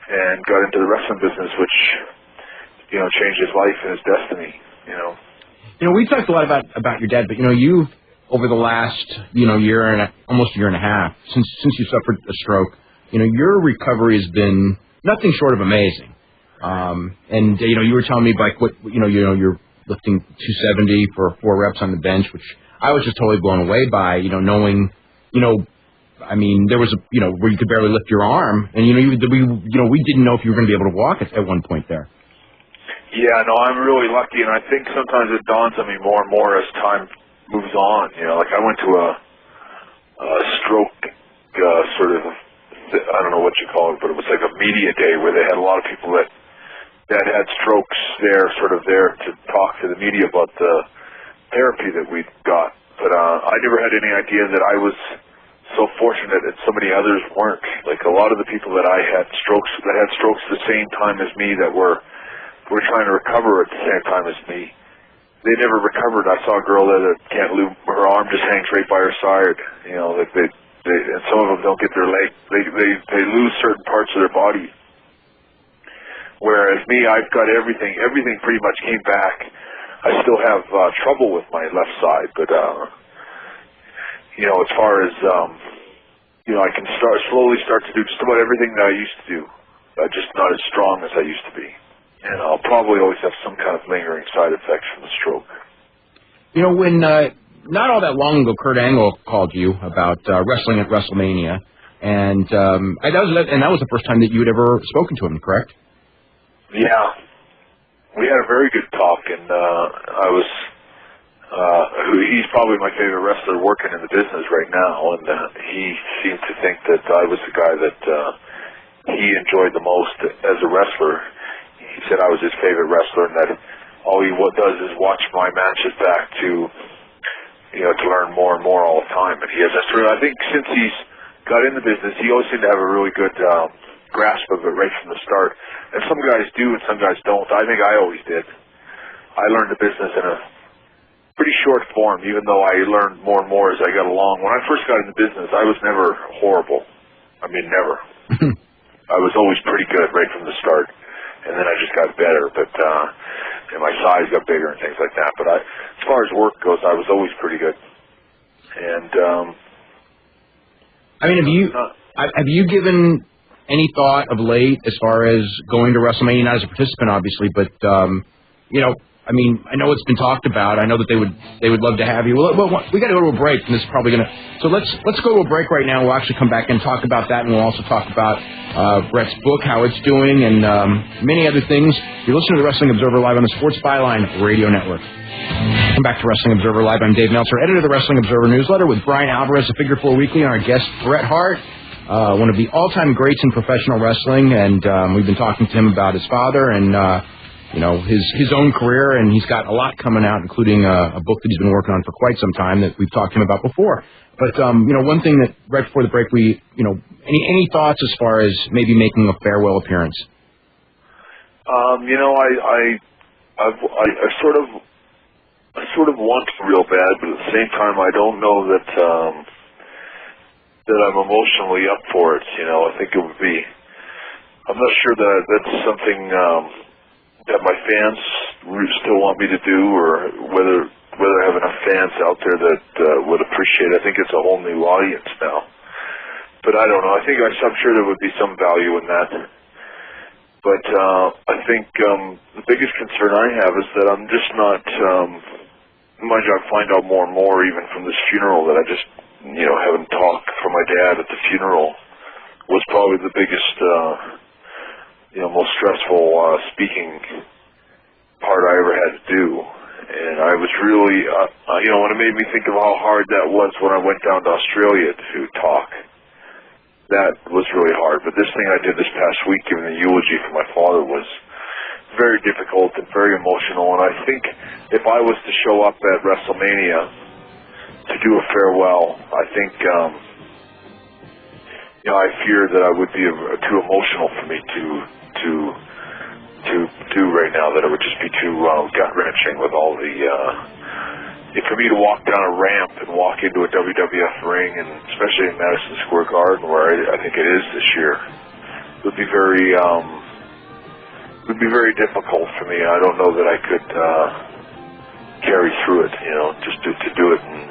and got into the wrestling business, which, changed his life and his destiny, We talked a lot about your dad, but, you've, over the last, almost year and a half, since you suffered a stroke, your recovery has been nothing short of amazing. And you were telling me you're lifting 270 for 4 reps on the bench, which I was just totally blown away by, knowing, there was where you could barely lift your arm, and we didn't know if you were going to be able to walk at one point there. Yeah, no, I'm really lucky, and I think sometimes it dawns on me more and more as time moves on. I went to a stroke sort of, I don't know what you call it, but it was like a media day where they had a lot of people that had strokes there, sort of there to talk to the media about the therapy that we got. But I never had any idea that I was so fortunate that so many others weren't. Like a lot of the people that had strokes the same time as me that were trying to recover at the same time as me, they never recovered. I saw a girl there that can't move, her arm just hangs right by her side. Like they and some of them don't get their leg. They lose certain parts of their body. Whereas me, I've got everything. Everything pretty much came back. I still have trouble with my left side, but as far as I can slowly start to do just about everything that I used to do. Just not as strong as I used to be. And I'll probably always have some kind of lingering side effects from the stroke. When not all that long ago, Kurt Angle called you about wrestling at WrestleMania, and that was the first time that you had ever spoken to him, correct? Yeah, we had a very good talk, and he's probably my favorite wrestler working in the business right now, and he seemed to think that I was the guy that he enjoyed the most as a wrestler. He said I was his favorite wrestler, and that all he does is watch my matches back to learn more and more all the time. And he has I think since he's got in the business, he always seemed to have a really good grasp of it right from the start. And some guys do, and some guys don't. I think I always did. I learned the business in a pretty short form, even though I learned more and more as I got along. When I first got in the business, I was never horrible. I mean, never. I was always pretty good right from the start. And then I just got better, but and my size got bigger and things like that. But as far as work goes, I was always pretty good. And have you given any thought of late as far as going to WrestleMania, not as a participant, obviously, but I know it's been talked about. I know that they would love to have you. Well, we got to go to a break, and this is probably going to. So let's go to a break right now. We'll actually come back and talk about that, and we'll also talk about Bret's book, how it's doing, and many other things. You're listening to the Wrestling Observer Live on the Sports Byline Radio Network. Come back to Wrestling Observer Live. I'm Dave Meltzer, editor of the Wrestling Observer newsletter, with Bryan Alvarez of Figure 4 Weekly, and our guest BRET HART, one of the all-time greats in professional wrestling, and we've been talking to him about his father and his own career, and he's got a lot coming out, including a book that he's been working on for quite some time that we've talked to him about before. But one thing that right before the break, any thoughts as far as maybe making a farewell appearance? I sort of want to real bad, but at the same time, I don't know that I'm emotionally up for it. I think it would be. I'm not sure that that's something that my fans still want me to do, or whether I have enough fans out there that would appreciate it. I think it's a whole new audience now. But I don't know. I'm sure there would be some value in that. But I think the biggest concern I have is that I'm just not. Mind you, I find out more and more even from this funeral that I just, having talked for my dad at the funeral was probably the biggest, most stressful speaking part I ever had to do. And I was really, when it made me think of how hard that was when I went down to Australia to talk, that was really hard. But this thing I did this past week, giving the eulogy for my father, was very difficult and very emotional. And I think if I was to show up at WrestleMania, to do a farewell. I think, I fear that I would be too emotional for me to do right now, that it would just be too gut-wrenching with all the, for me to walk down a ramp and walk into a WWF ring, and especially in Madison Square Garden, where I think it is this year, would be very difficult for me. I don't know that I could carry through it, just to do it. And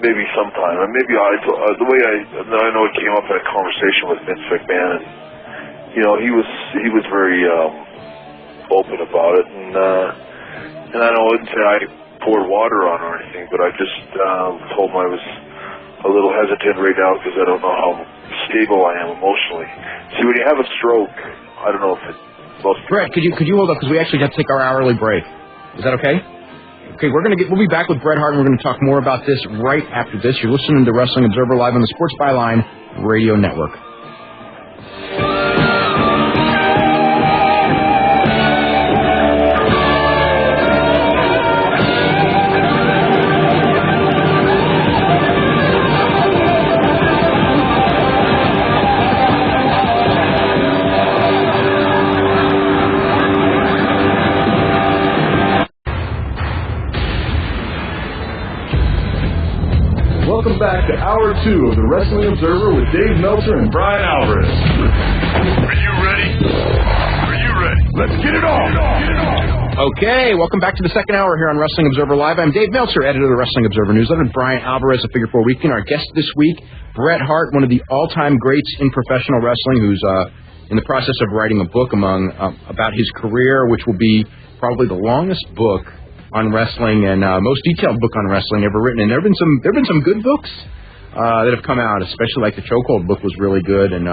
maybe sometime, and maybe the way I know it came up in a conversation with Vince McMahon, and he was very open about it, and I wouldn't say I poured water on or anything, but I just told him I was a little hesitant right now because I don't know how stable I am emotionally. See, when you have a stroke, I don't know if it. Brett, could you hold up, because we actually got to take our hourly break. Is that okay? Okay, we'll be back with Bret Hart, and we're going to talk more about this right after this. You're listening to Wrestling Observer Live on the Sports Byline Radio Network. Welcome back to Hour 2 of the Wrestling Observer with Dave Meltzer and Bryan Alvarez. Are you ready? Are you ready? Let's get it on! Okay, welcome back to the second hour here on Wrestling Observer Live. I'm Dave Meltzer, editor of the Wrestling Observer Newsletter, and Bryan Alvarez of Figure 4 Weekly. And our guest this week, Bret Hart, one of the all-time greats in professional wrestling, who's in the process of writing a book about his career, which will be probably the longest book on wrestling and most detailed book on wrestling ever written. And there have been some good books that have come out, especially like the Chokehold book was really good. And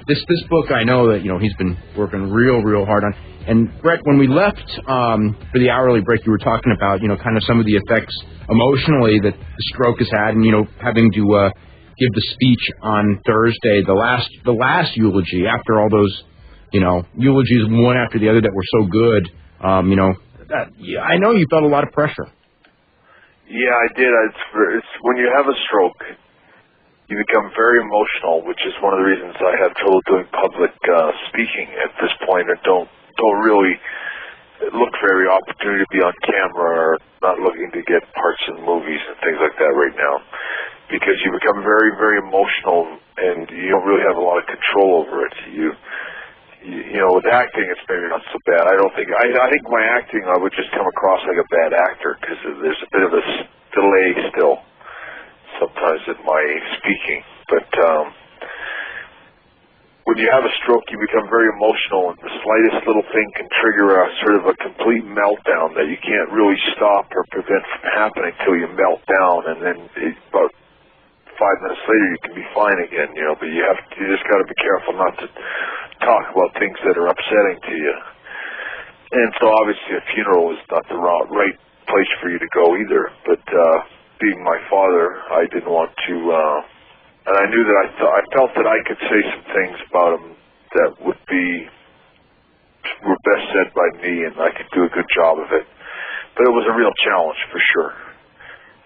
this book I know that he's been working real hard on. And Bret, when we left for the hourly break, you were talking about kind of some of the effects emotionally that the stroke has had, and having to give the speech on Thursday, the last eulogy after all those eulogies one after the other that were so good. I know you felt a lot of pressure. Yeah, I did. It's when you have a stroke, you become very emotional, which is one of the reasons I have trouble doing public speaking at this point. I don't really look for every opportunity to be on camera, or not looking to get parts in movies and things like that right now, because you become very, very emotional and you don't really have a lot of control over it. With acting, it's maybe not so bad. I think my acting, I would just come across like a bad actor, because there's a bit of a delay still sometimes in my speaking. But when you have a stroke, you become very emotional, and the slightest little thing can trigger a sort of a complete meltdown that you can't really stop or prevent from happening till you melt down, and then about 5 minutes later you can be fine again, but you just got to be careful not to talk about things that are upsetting to you. And so obviously a funeral is not the right place for you to go either, but being my father, I didn't want to, and I knew that I felt that I could say some things about him that were best said by me, and I could do a good job of it. But it was a real challenge for sure.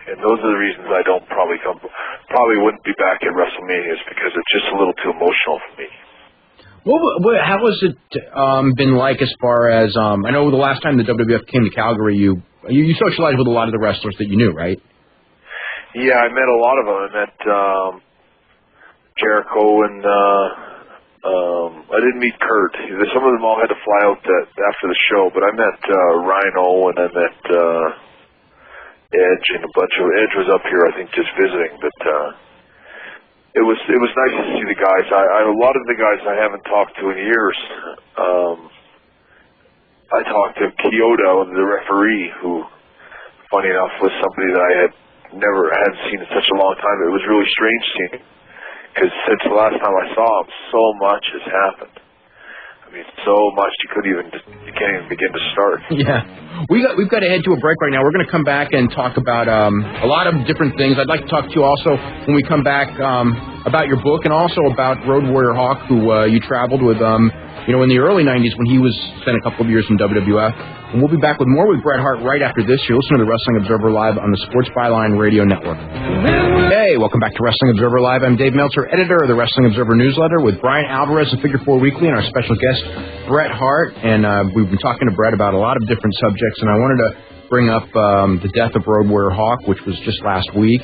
And those are the reasons I probably wouldn't be back at WrestleMania, is because it's just a little too emotional for me. How has it been like as far as, I know the last time the WWF came to Calgary, you socialized with a lot of the wrestlers that you knew, right? Yeah, I met a lot of them. I met Jericho, and I didn't meet Kurt. Some of them all had to fly out after the show, but I met Rhino, and I met Edge, and Edge was up here, I think, just visiting, but it was nice to see the guys. A lot of the guys I haven't talked to in years. I talked to Kyoto, the referee, who, funny enough, was somebody that I hadn't seen in such a long time. It was really strange seeing him, because since the last time I saw him, so much has happened. I mean, so much you can't even begin to start. Yeah. We've got to head to a break right now. We're going to come back and talk about a lot of different things. I'd like to talk to you also when we come back about your book, and also about Road Warrior Hawk, who you traveled with in the early 90s when he spent a couple of years in WWF. And we'll be back with more with Bret Hart right after this. You're listening to the Wrestling Observer Live on the Sports Byline Radio Network. Hey, welcome back to Wrestling Observer Live. I'm Dave Meltzer, editor of the Wrestling Observer newsletter, with Bryan Alvarez of Figure 4 Weekly and our special guest, Bret Hart. And we've been talking to Bret about a lot of different subjects, and I wanted to bring up the death of Road Warrior Hawk, which was just last week.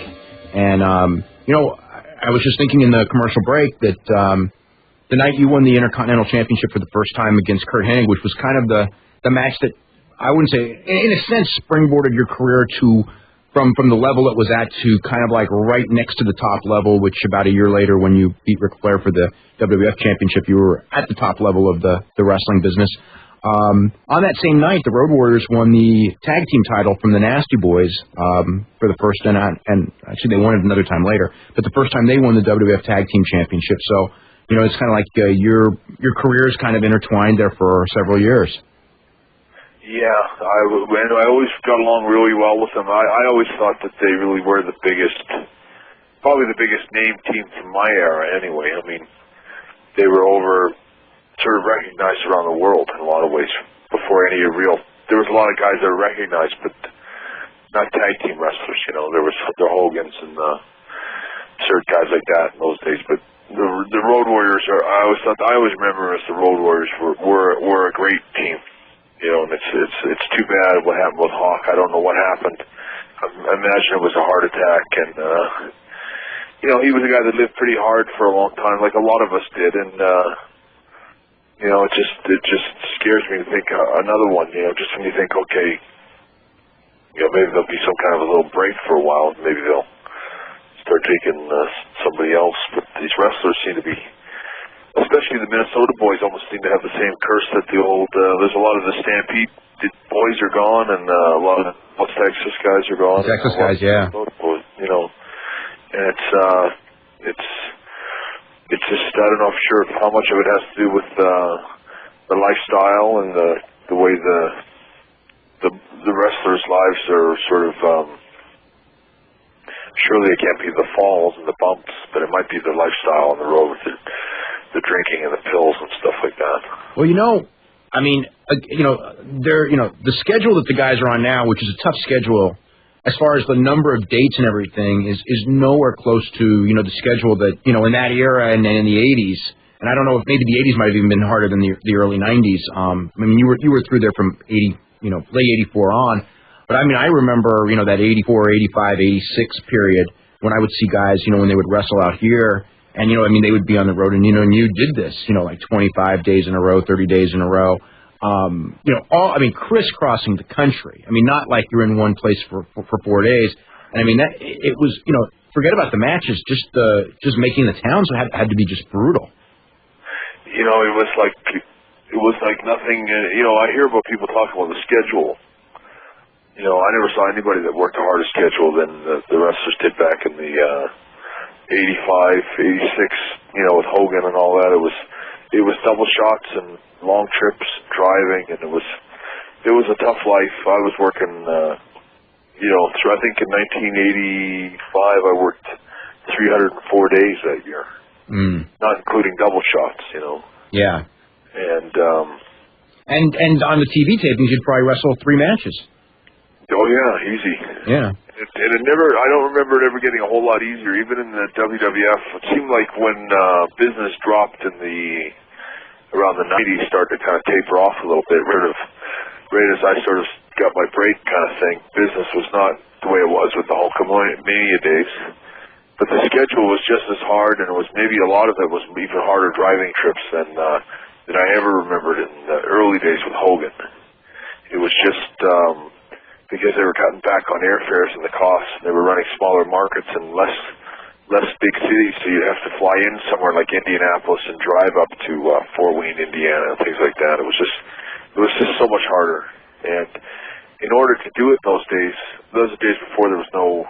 And, I was just thinking in the commercial break that the night you won the Intercontinental Championship for the first time against Curt Hennig, which was kind of the match that I wouldn't say, in a sense, springboarded your career to from the level it was at to kind of like right next to the top level, which about a year later when you beat Ric Flair for the WWF Championship, you were at the top level of the wrestling business. On that same night, the Road Warriors won the tag team title from the Nasty Boys for the first, and actually they won it another time later, but the first time they won the WWF Tag Team Championship. So, it's kind of like your careers kind of intertwined there for several years. Yeah, I always got along really well with them. I always thought that they really were probably the biggest name team from my era anyway. I mean, they were sort of recognized around the world in a lot of ways before any real. There was a lot of guys that were recognized, but not tag team wrestlers. There was the Hogans and certain guys like that in those days. But the Road Warriors I always remember as the Road Warriors were a great team. And it's too bad what happened with Hawk. I don't know what happened. I imagine it was a heart attack, and he was a guy that lived pretty hard for a long time, like a lot of us did, and. It just scares me to think another one, just when you think, okay, maybe there'll be some kind of a little break for a while, maybe they'll start taking somebody else, but these wrestlers seem to be, especially the Minnesota boys, almost seem to have the same curse that the old, there's a lot of the Stampede boys are gone, and a lot of the Texas guys are gone. Texas guys, yeah. Boys, and it's just, I don't know for sure how much of it has to do with the lifestyle and the way the wrestlers' lives are sort of, surely it can't be the falls and the bumps, but it might be the lifestyle on the road with the drinking and the pills and stuff like that. Well, the schedule that the guys are on now, which is a tough schedule, as far as the number of dates and everything, is nowhere close to, the schedule that, in that era and in the 80s. And I don't know if maybe the 80s might have even been harder than the early 90s. You were through there from late 84 on. But I remember, that 84, 85, 86 period when I would see guys, when they would wrestle out here. And, they would be on the road and, and you did this, like 25 days in a row, 30 days in a row. Crisscrossing the country. Not like you're in one place for 4 days. And it was, forget about the matches, just making the towns had to be just brutal. It was like nothing. I hear about people talking about the schedule. I never saw anybody that worked a harder schedule than the wrestlers did back in the 85, 86. With Hogan and all that. It was double shots and long trips, driving, and it was a tough life. I was working, I think in 1985 I worked 304 days that year, not including double shots, Yeah. And on the TV tapings, you'd probably wrestle 3 matches. Oh yeah, easy. Yeah. And it never, I don't remember it ever getting a whole lot easier, even in the WWF. It seemed like when business dropped around the 90s, started to kind of taper off a little bit, right as I sort of got my break kind of thing. Business was not the way it was with the Hulkamania days. But the schedule was just as hard, and it was maybe a lot of it was even harder driving trips than I ever remembered in the early days with Hogan. It was just because they were cutting back on airfares and the costs, and they were running smaller markets and less big cities, so you'd have to fly in somewhere like Indianapolis and drive up to Fort Wayne, Indiana, and things like that. It was just so much harder. And in order to do it those days before there was no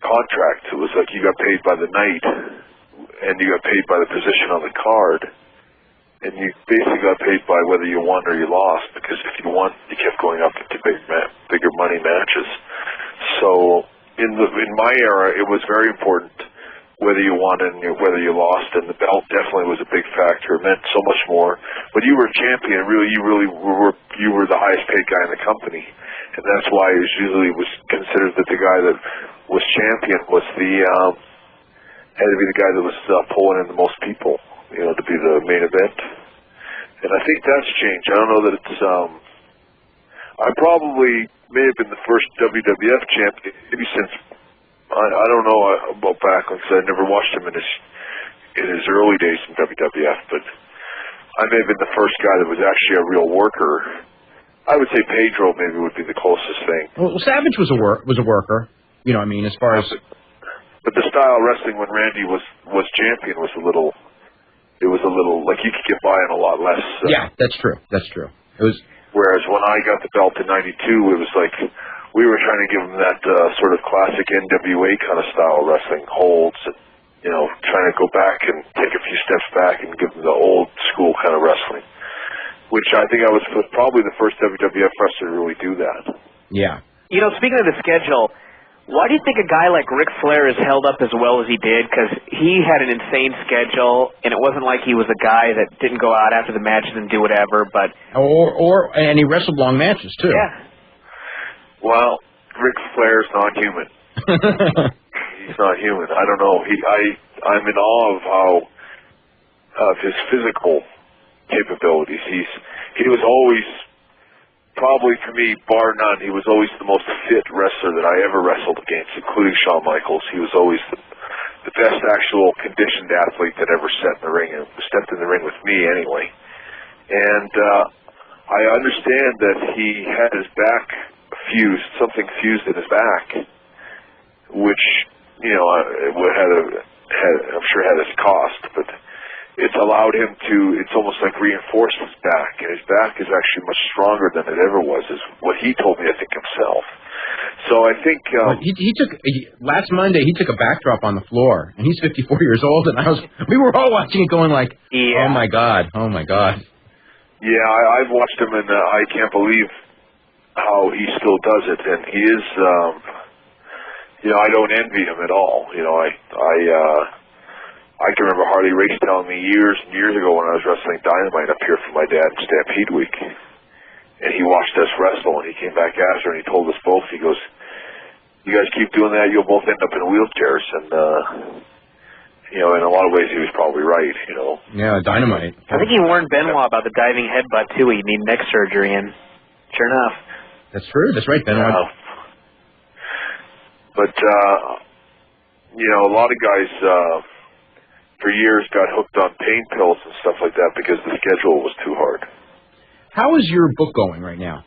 contract, it was like you got paid by the night, and you got paid by the position on the card, and you basically got paid by whether you won or you lost, because if you won, you kept going up into bigger money matches. So in my era, it was very important whether you won and whether you lost, and the belt definitely was a big factor. It meant so much more. But you were a champion. You were the highest paid guy in the company, and that's why it usually was considered that the guy that was champion was had to be the guy that was pulling in the most people, to be the main event. And I think that's changed. I don't know that it's. I probably may have been the first WWF champion, maybe since. I don't know about Backlund because I never watched him in his early days in WWF, but I may have been the first guy that was actually a real worker. I would say Pedro maybe would be the closest thing. Well, Savage was a worker. As far as. But the style of wrestling when Randy was champion was a little like you could get by on a lot less. Yeah, that's true. It was. Whereas when I got the belt in '92, it was like. We were trying to give him that sort of classic NWA kind of style wrestling, holds, and, trying to go back and take a few steps back and give him the old school kind of wrestling, which I think I was probably the first WWF wrestler to really do that. Yeah. Speaking of the schedule, why do you think a guy like Ric Flair has held up as well as he did? Because he had an insane schedule, and it wasn't like he was a guy that didn't go out after the matches and do whatever, but... And he wrestled long matches, too. Yeah. Well, Ric Flair's not human. He's not human. I don't know. I'm in awe of his physical capabilities. He was always, probably for me, bar none, he was always the most fit wrestler that I ever wrestled against, including Shawn Michaels. He was always the best actual conditioned athlete that ever stepped in the ring with me anyway. And I understand that he had his back something fused in his back, which I'm sure had its cost, but it's allowed him to. It's almost like reinforced his back, and his back is actually much stronger than it ever was. Is what he told me, I think himself. So I think he took last Monday. He took a backdrop on the floor, and he's 54 years old, and we were all watching it, going like, yeah. Oh my God. Yeah, I've watched him, and I can't believe how he still does it, and he is, I don't envy him at all. I can remember Harley Race telling me years and years ago when I was wrestling Dynamite up here for my dad in Stampede Week, and he watched us wrestle, and he came back after, and he told us both, he goes, you guys keep doing that, you'll both end up in wheelchairs, and, in a lot of ways he was probably right, Yeah, Dynamite. I think he warned Benoit about the diving headbutt, too. He'd need neck surgery, and sure enough. That's true. That's right, Benoit. But, a lot of guys for years got hooked on pain pills and stuff like that because the schedule was too hard. How is your book going right now?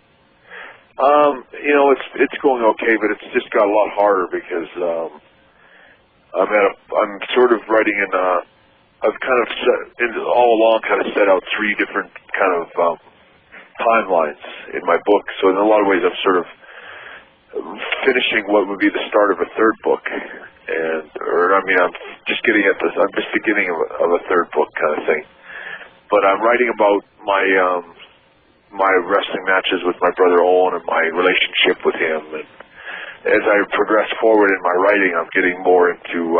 It's going okay, but it's just got a lot harder because I'm sort of writing in I've kind of all along kind of set out three different kind of timelines in my book, so in a lot of ways I'm sort of finishing what would be the start of a third book, I'm just beginning of a third book kind of thing. But I'm writing about my wrestling matches with my brother Owen and my relationship with him, and as I progress forward in my writing, I'm getting more into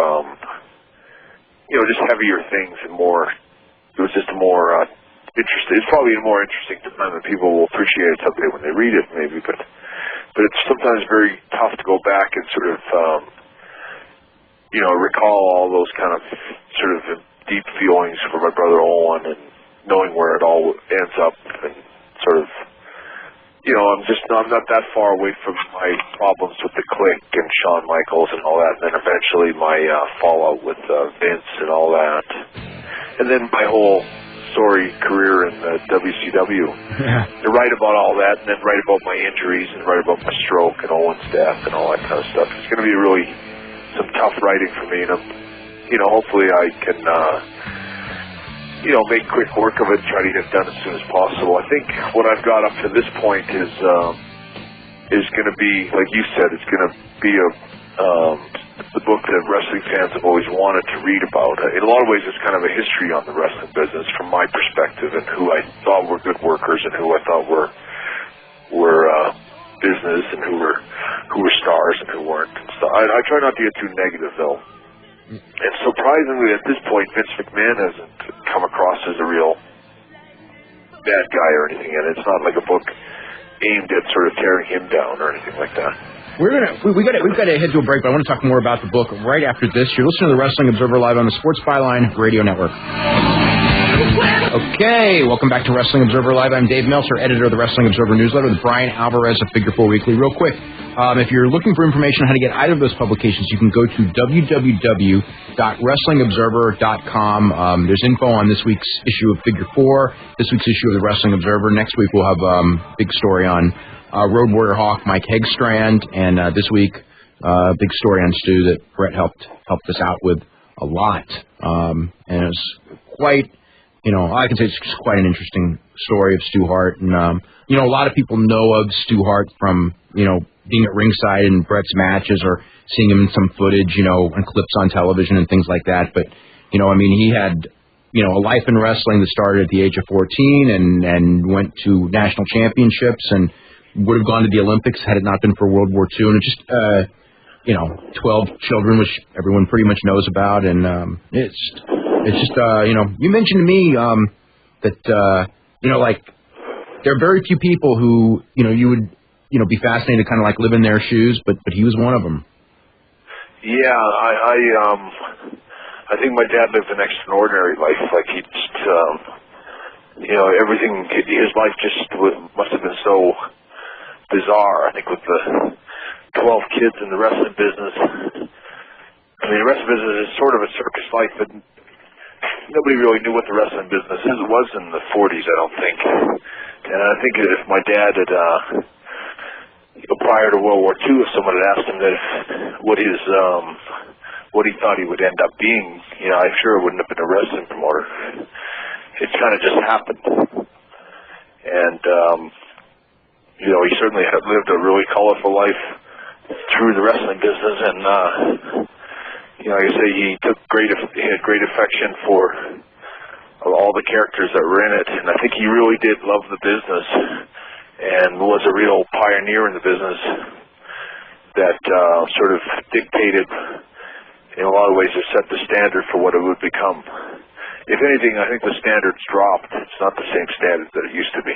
just heavier things and more. It was just a more interesting. It's probably a more interesting time, and people will appreciate it someday when they read it, maybe. But it's sometimes very tough to go back and sort of, recall all those kind of sort of deep feelings for my brother Owen and knowing where it all ends up, and sort of, I'm not that far away from my problems with the Clique and Shawn Michaels and all that, and then eventually my fallout with Vince and all that, and then my whole career in the WCW. Yeah. To write about all that, and then write about my injuries, and write about my stroke and Owen's death and all that kind of stuff. It's going to be really some tough writing for me, and hopefully I can, make quick work of it and try to get it done as soon as possible. I think what I've got up to this point is going to be, like you said, it's going to be the book that wrestling fans have always wanted to read about. In a lot of ways, it's kind of a history on the wrestling business from my perspective, and who I thought were good workers and who I thought were business, and who were stars and who weren't. And so I try not to get too negative, though. And surprisingly, at this point, Vince McMahon hasn't come across as a real bad guy or anything, and it's not like a book aimed at sort of tearing him down or anything like that. We've got to head to a break, but I want to talk more about the book right after this. You're listening to the Wrestling Observer Live on the Sports Byline Radio Network. Okay, welcome back to Wrestling Observer Live. I'm Dave Meltzer, editor of the Wrestling Observer newsletter with Bryan Alvarez of Figure 4 Weekly. Real quick, if you're looking for information on how to get either of those publications, you can go to www.wrestlingobserver.com. There's info on this week's issue of Figure 4, this week's issue of the Wrestling Observer. Next week we'll have a big story on Road Warrior Hawk, Mike Hegstrand, and this week big story on Stu that Brett helped us out with a lot. And it was quite... I can say it's just quite an interesting story of Stu Hart. And, a lot of people know of Stu Hart from, being at ringside in Brett's matches or seeing him in some footage, and clips on television and things like that. But, he had, a life in wrestling that started at the age of 14 and went to national championships and would have gone to the Olympics had it not been for World War II. And it just, 12 children, which everyone pretty much knows about. And it's just, you mentioned to me that, like, there are very few people who, you would, be fascinated to kind of like live in their shoes, but he was one of them. Yeah, I think my dad lived an extraordinary life. Like, he just, everything, his life just must have been so bizarre. I think with the 12 kids in the wrestling business, the wrestling business is sort of a circus life, but nobody really knew what the wrestling business was in the 40s, I don't think. And I think if my dad had, prior to World War II, if someone had asked him that what he thought he would end up being, I'm sure it wouldn't have been a wrestling promoter. It's kind of just happened. And, he certainly had lived a really colorful life through the wrestling business, and, like I say, he had great affection for all the characters that were in it, and I think he really did love the business and was a real pioneer in the business that sort of dictated, in a lot of ways, or set the standard for what it would become. If anything, I think the standard's dropped. It's not the same standard that it used to be.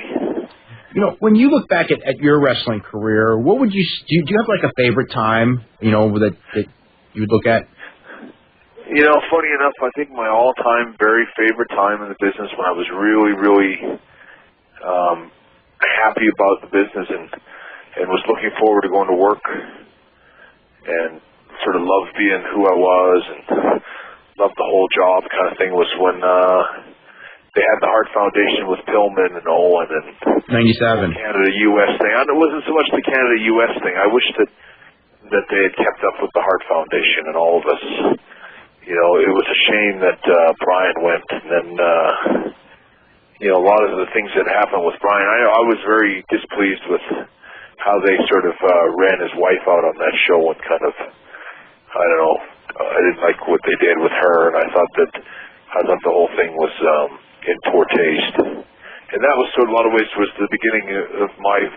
When you look back at your wrestling career, what would you do? You have like a favorite time, that you would look at? Funny enough, I think my all-time very favorite time in the business when I was really, really happy about the business and was looking forward to going to work and sort of loved being who I was and loved the whole job kind of thing was when they had the HART Foundation with Pillman and Owen and 97 Canada-U.S. thing. It wasn't so much the Canada-U.S. thing. I wish that they had kept up with the HART Foundation and all of us. It was a shame that Bryan went, and then, a lot of the things that happened with Bryan, I was very displeased with how they sort of ran his wife out on that show and kind of, I don't know, I didn't like what they did with her, and I thought the whole thing was in poor taste. And that was sort of, a lot of ways, was the beginning of my,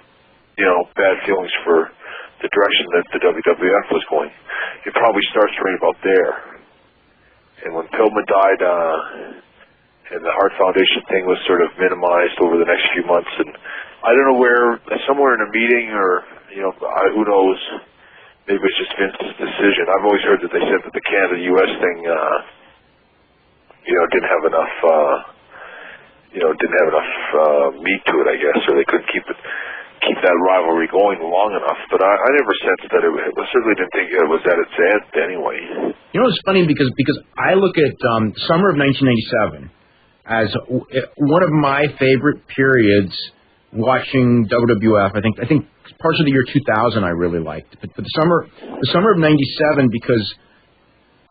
bad feelings for the direction that the WWF was going. It probably starts right about there. And when Pillman died, and the HART Foundation thing was sort of minimized over the next few months, and I don't know where, somewhere in a meeting or, who knows, maybe it's just Vince's decision. I've always heard that they said that the Canada-U.S. thing, didn't have enough, meat to it, I guess, or they couldn't keep that rivalry going long enough. But I never sensed that I certainly didn't think it was at its end anyway. It's funny because I look at summer of 1997 as one of my favorite periods watching WWF. I think parts of the year 2000 I really liked, but the summer of 97, because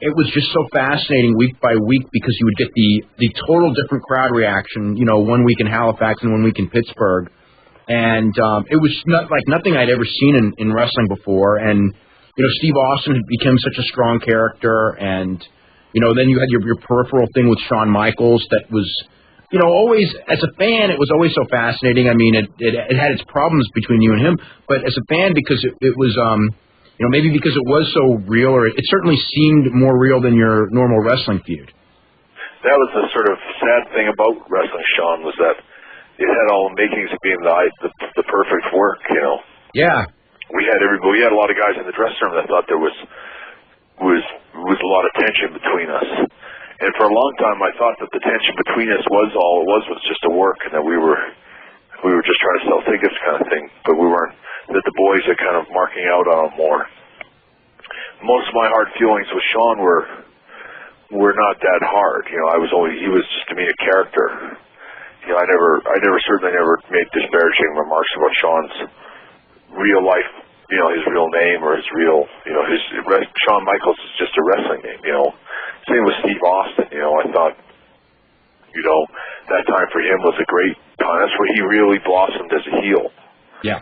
it was just so fascinating week by week, because you would get the total different crowd reaction. 1 week in Halifax and 1 week in Pittsburgh. And it was not like nothing I'd ever seen in wrestling before. And, Steve Austin had become such a strong character. And, then you had your peripheral thing with Shawn Michaels that was, always, as a fan, it was always so fascinating. I mean, it had its problems between you and him. But as a fan, because it was maybe because it was so real, or it certainly seemed more real than your normal wrestling feud. That was the sort of sad thing about wrestling, Sean, was that it had all the makings of being the perfect work, Yeah. We had a lot of guys in the dressing room that thought there was a lot of tension between us. And for a long time, I thought that the tension between us was just a work, and that we were just trying to sell tickets kind of thing. But we weren't, that the boys are kind of marking out on them more. Most of my hard feelings with Sean were not that hard. He was just to me a character. I certainly never made disparaging remarks about Sean's real life, his real name or his real, Shawn Michaels is just a wrestling name, Same with Steve Austin, I thought, that time for him was a great time. That's where he really blossomed as a heel. Yeah.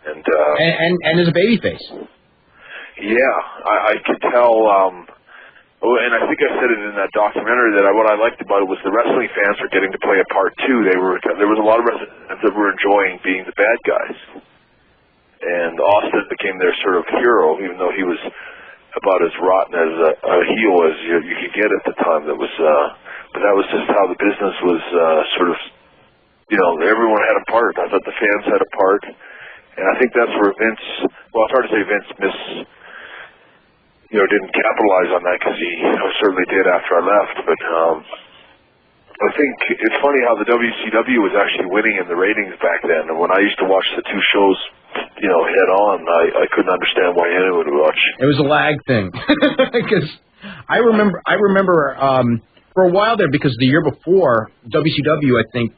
And as a babyface. Yeah, I could tell, and I think I said it in that documentary that what I liked about it was the wrestling fans were getting to play a part too. There was a lot of wrestlers that were enjoying being the bad guys. And Austin became their sort of hero, even though he was about as rotten as a heel as you could get at the time. But that was just how the business was sort of, everyone had a part. I thought the fans had a part. And I think that's where Vince, it's hard to say Vince didn't capitalize on that, because he certainly did after I left. But I think it's funny how the WCW was actually winning in the ratings back then. And when I used to watch the two shows, head on, I couldn't understand why anyone would watch. It was a lag thing, because I remember for a while there, because the year before WCW, I think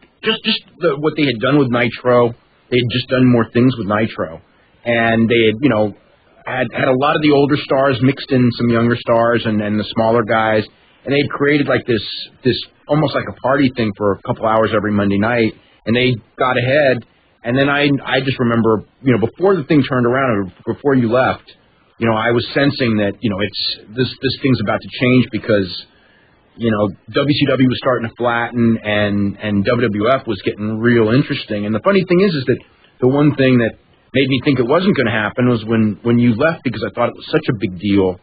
what they had done with Nitro, they had just done more things with Nitro, and they had had a lot of the older stars mixed in some younger stars and the smaller guys, and they had created like this almost like a party thing for a couple hours every Monday night, and they got ahead. And then I just remember, before the thing turned around, or before you left, I was sensing that, it's this thing's about to change, because, WCW was starting to flatten, and WWF was getting real interesting. And the funny thing is that the one thing that made me think it wasn't going to happen was when you left, because I thought it was such a big deal.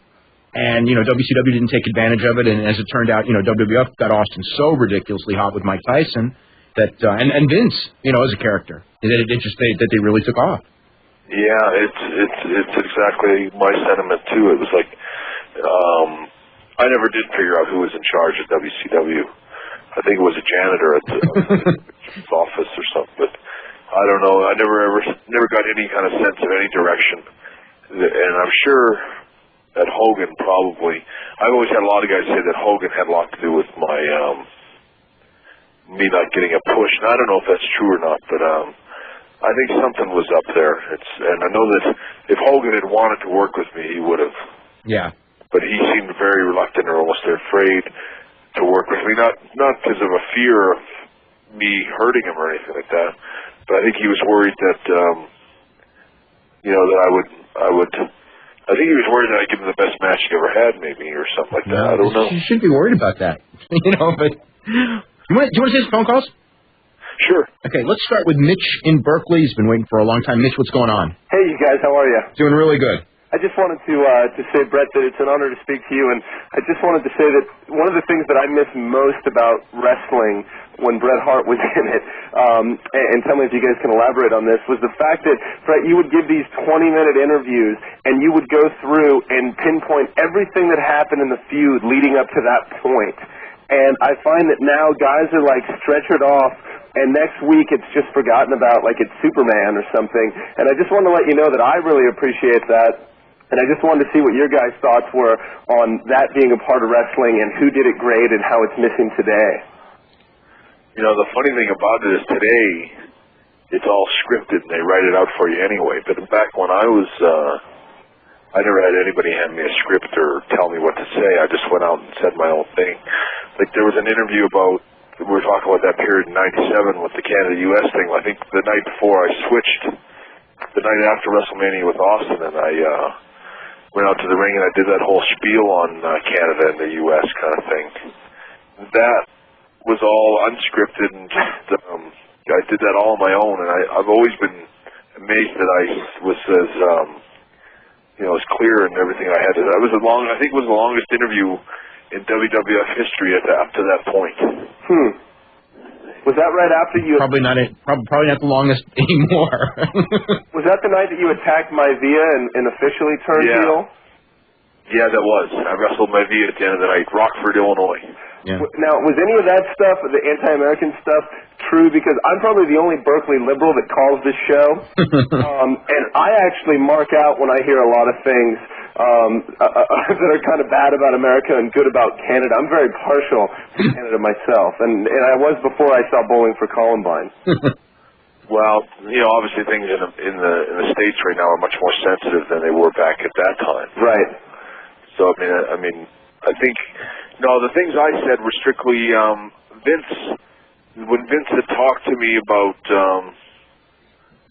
And, WCW didn't take advantage of it. And as it turned out, WWF got Austin so ridiculously hot with Mike Tyson that, and Vince, as a character, that they really took off. Yeah, it's exactly my sentiment too. It was like, I never did figure out who was in charge of WCW. I think it was a janitor at the office or something, but I don't know. I never got any kind of sense of any direction. And I'm sure that Hogan probably, I've always had a lot of guys say that Hogan had a lot to do with my, me not getting a push. And I don't know if that's true or not, but I think something was up there. And I know that if Hogan had wanted to work with me, he would have. Yeah. But he seemed very reluctant or almost afraid to work with me, not because of a fear of me hurting him or anything like that. But I think he was worried that, that I would. I think he was worried that I'd give him the best match he ever had, maybe, or something like that. I don't know. You shouldn't be worried about that, but do you want to take some phone calls? Sure. Okay, let's start with Mitch in Berkeley. He's been waiting for a long time. Mitch, what's going on? Hey, you guys, how are you? Doing really good. I just wanted to say, Brett, that it's an honor to speak to you, and I just wanted to say that one of the things that I miss most about wrestling when Bret Hart was in it, and tell me if you guys can elaborate on this, was the fact that, Brett, you would give these 20-minute interviews, and you would go through and pinpoint everything that happened in the feud leading up to that point. And I find that now guys are like stretchered off, and next week it's just forgotten about like it's Superman or something. And I just wanted to let you know that I really appreciate that. And I just wanted to see what your guys' thoughts were on that being a part of wrestling and who did it great and how it's missing today. The funny thing about it is today it's all scripted and they write it out for you anyway. But back when I was, I never had anybody hand me a script or tell me what to say. I just went out and said my own thing. Like there was an interview about, we were talking about that period in '97 with the Canada-US thing. I think the night before I switched, the night after WrestleMania with Austin, and I went out to the ring and I did that whole spiel on Canada and the U.S. kind of thing. That was all unscripted and just, I did that all on my own, and I've always been amazed that I was as as clear and everything I had. That was I think it was the longest interview in WWF history up to that point. Was that right after you... Probably not the longest anymore. Was that the night that you attacked Maivia and officially turned heel? Yeah, that was. I wrestled Maivia at the end of the night, Rockford, Illinois. Yeah. Now, was any of that stuff, the anti-American stuff, true? Because I'm probably the only Berkeley liberal that calls this show. And I actually mark out when I hear a lot of things that are kind of bad about America and good about Canada. I'm very partial to Canada myself, and I was before I saw Bowling for Columbine. Well, obviously things in the States right now are much more sensitive than they were back at that time. Right. So I mean, I think the things I said were strictly Vince. When Vince had talked to me about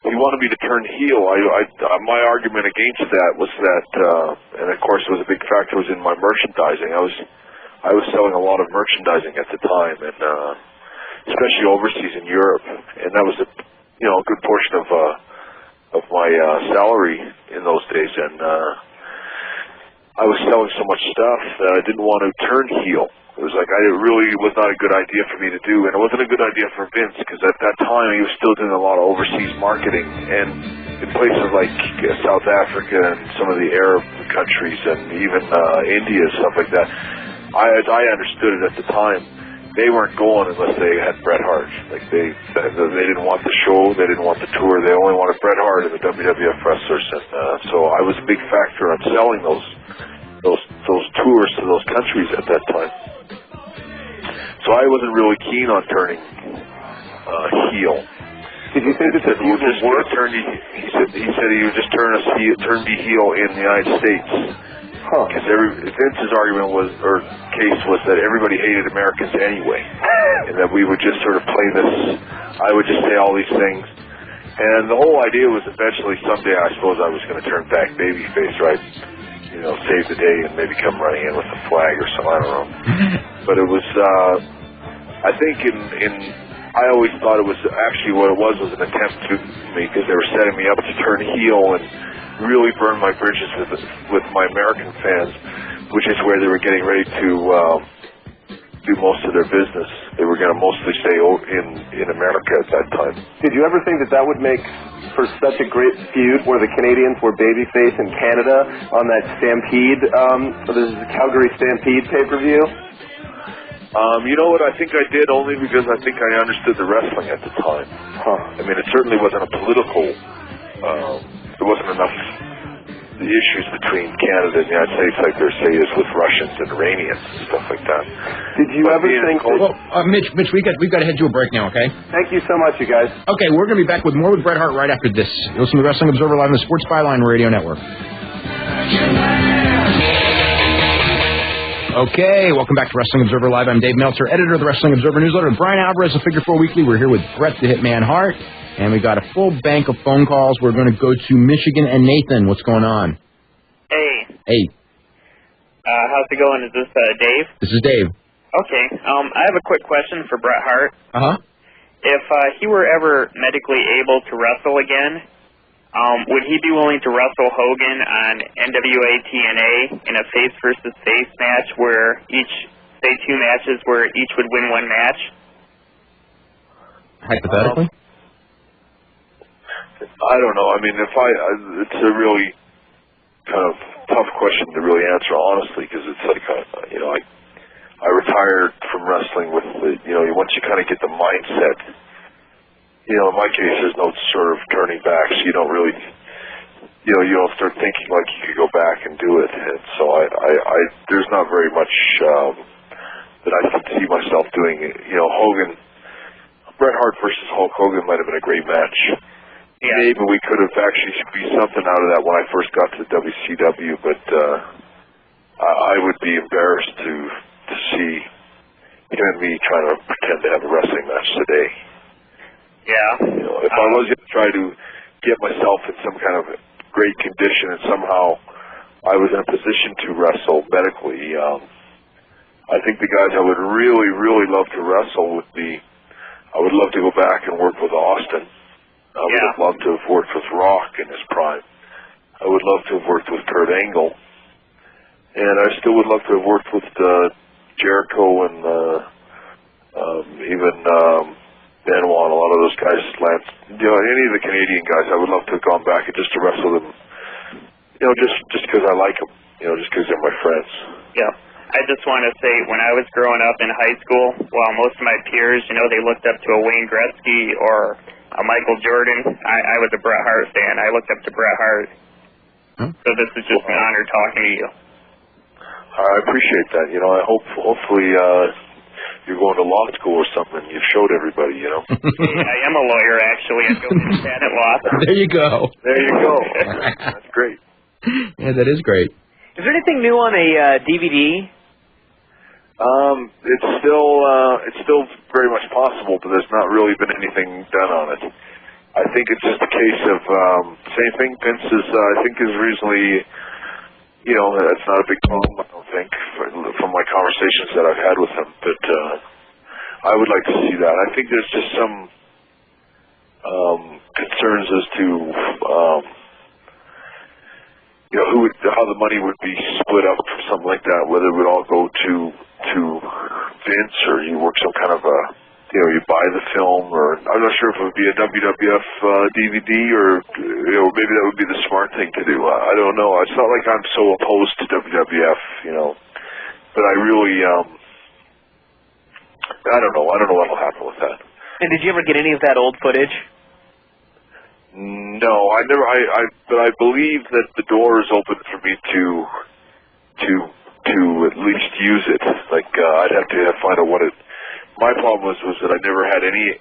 he wanted me to turn heel, my argument against that was that, and of course it was a big factor, was in my merchandising. I was selling a lot of merchandising at the time, and especially overseas in Europe, and that was a good portion of my salary in those days, and I was selling so much stuff that I didn't want to turn heel. It was like it really was not a good idea for me to do, and it wasn't a good idea for Vince because at that time he was still doing a lot of overseas marketing, and in places like South Africa and some of the Arab countries and even India and stuff like that, I understood it at the time. They weren't going unless they had Bret Hart. Like they didn't want the show, they didn't want the tour. They only wanted Bret Hart and the WWF wrestlers, and so I was a big factor on selling those tours to those countries at that time. So I wasn't really keen on turning heel. Did you think that the feud would work? He said he would just turn me heel in the United States. Because Vince's argument case was that everybody hated Americans anyway, and that we would just sort of play this. I would just say all these things, and the whole idea was eventually someday I suppose I was going to turn back babyface, right? Save the day and maybe come running in with a flag or something. I don't know. But it was, I think I always thought it was actually what it was an attempt to me, because they were setting me up to turn heel and really burn my bridges with my American fans, which is where they were getting ready to do most of their business. They were going to mostly stay in America at that time. Did you ever think that would make for such a great feud where the Canadians were babyface in Canada on that Stampede, this is the Calgary Stampede pay-per-view? You know what, I think I did only because I think I understood the wrestling at the time. I mean, it certainly wasn't a political, there wasn't enough issues between Canada and the United States like there say is with Russians and Iranians and stuff like that. Did you ever think... Mitch, we've got to head to a break now, okay? Thank you so much, you guys. Okay, we're going to be back with more with Bret Hart right after this. You're listening to Wrestling Observer Live on the Sports Byline Radio Network. Okay, welcome back to Wrestling Observer Live. I'm Dave Meltzer, editor of the Wrestling Observer newsletter. Bryan Alvarez of Figure 4 Weekly. We're here with Bret the Hitman Hart, and we got a full bank of phone calls. We're going to go to Michigan and Nathan. What's going on? Hey. How's it going? Is this Dave? This is Dave. Okay. I have a quick question for Bret Hart. Uh-huh. If he were ever medically able to wrestle again, would he be willing to wrestle Hogan on NWA TNA in a face versus face match where two matches where each would win one match? Hypothetically? I don't know. I mean, it's a really kind of tough question to really answer honestly, because it's like I retired from wrestling with once you kind of get the mindset, in my case there's no sort of turning back, so you don't really you don't start thinking like you could go back and do it, and so I there's not very much that I could see myself doing. Bret Hart versus Hulk Hogan might have been a great match. Yeah. Maybe we could have actually squeezed something out of that when I first got to the WCW, but I would be embarrassed to see him and me trying to pretend to have a wrestling match today. Yeah. If I was going to try to get myself in some kind of great condition and somehow I was in a position to wrestle medically, I think the guys I would really, really love to wrestle would be, I would love to go back and work with Austin. I would have loved to have worked with Rock in his prime. I would love to have worked with Kurt Angle, and I still would love to have worked with Jericho and even Benoit, a lot of those guys, Lance, any of the Canadian guys. I would love to have gone back and just to wrestle them, just because I like them, just because they're my friends. Yeah. I just want to say, when I was growing up in high school, while most of my peers, they looked up to a Wayne Gretzky or a Michael Jordan, I was a Bret Hart fan. I looked up to Bret Hart. So this is just an honor talking to you. I appreciate that. I hopefully you're going to law school or something. You've showed everybody, I am a lawyer, actually. I go to patent law. There you go. There you go. That's great. Yeah, that is great. Is there anything new on a DVD? It's still very much possible, but there's not really been anything done on it. I think it's just a case of same thing. Vince is reasonably, that's not a big problem. I don't think from my conversations that I've had with him, but I would like to see that. I think there's just some concerns as to how the money would be split up or something like that, whether it would all go to Vince or you work some kind of a, you buy the film, or I'm not sure if it would be a WWF DVD or, maybe that would be the smart thing to do. I don't know. It's not like I'm so opposed to WWF, but I really, I don't know. I don't know what will happen with that. And did you ever get any of that old footage? No, I never. But I believe that the door is open for me to at least use it. Like I'd have to find out what it. My problem was that I never had any.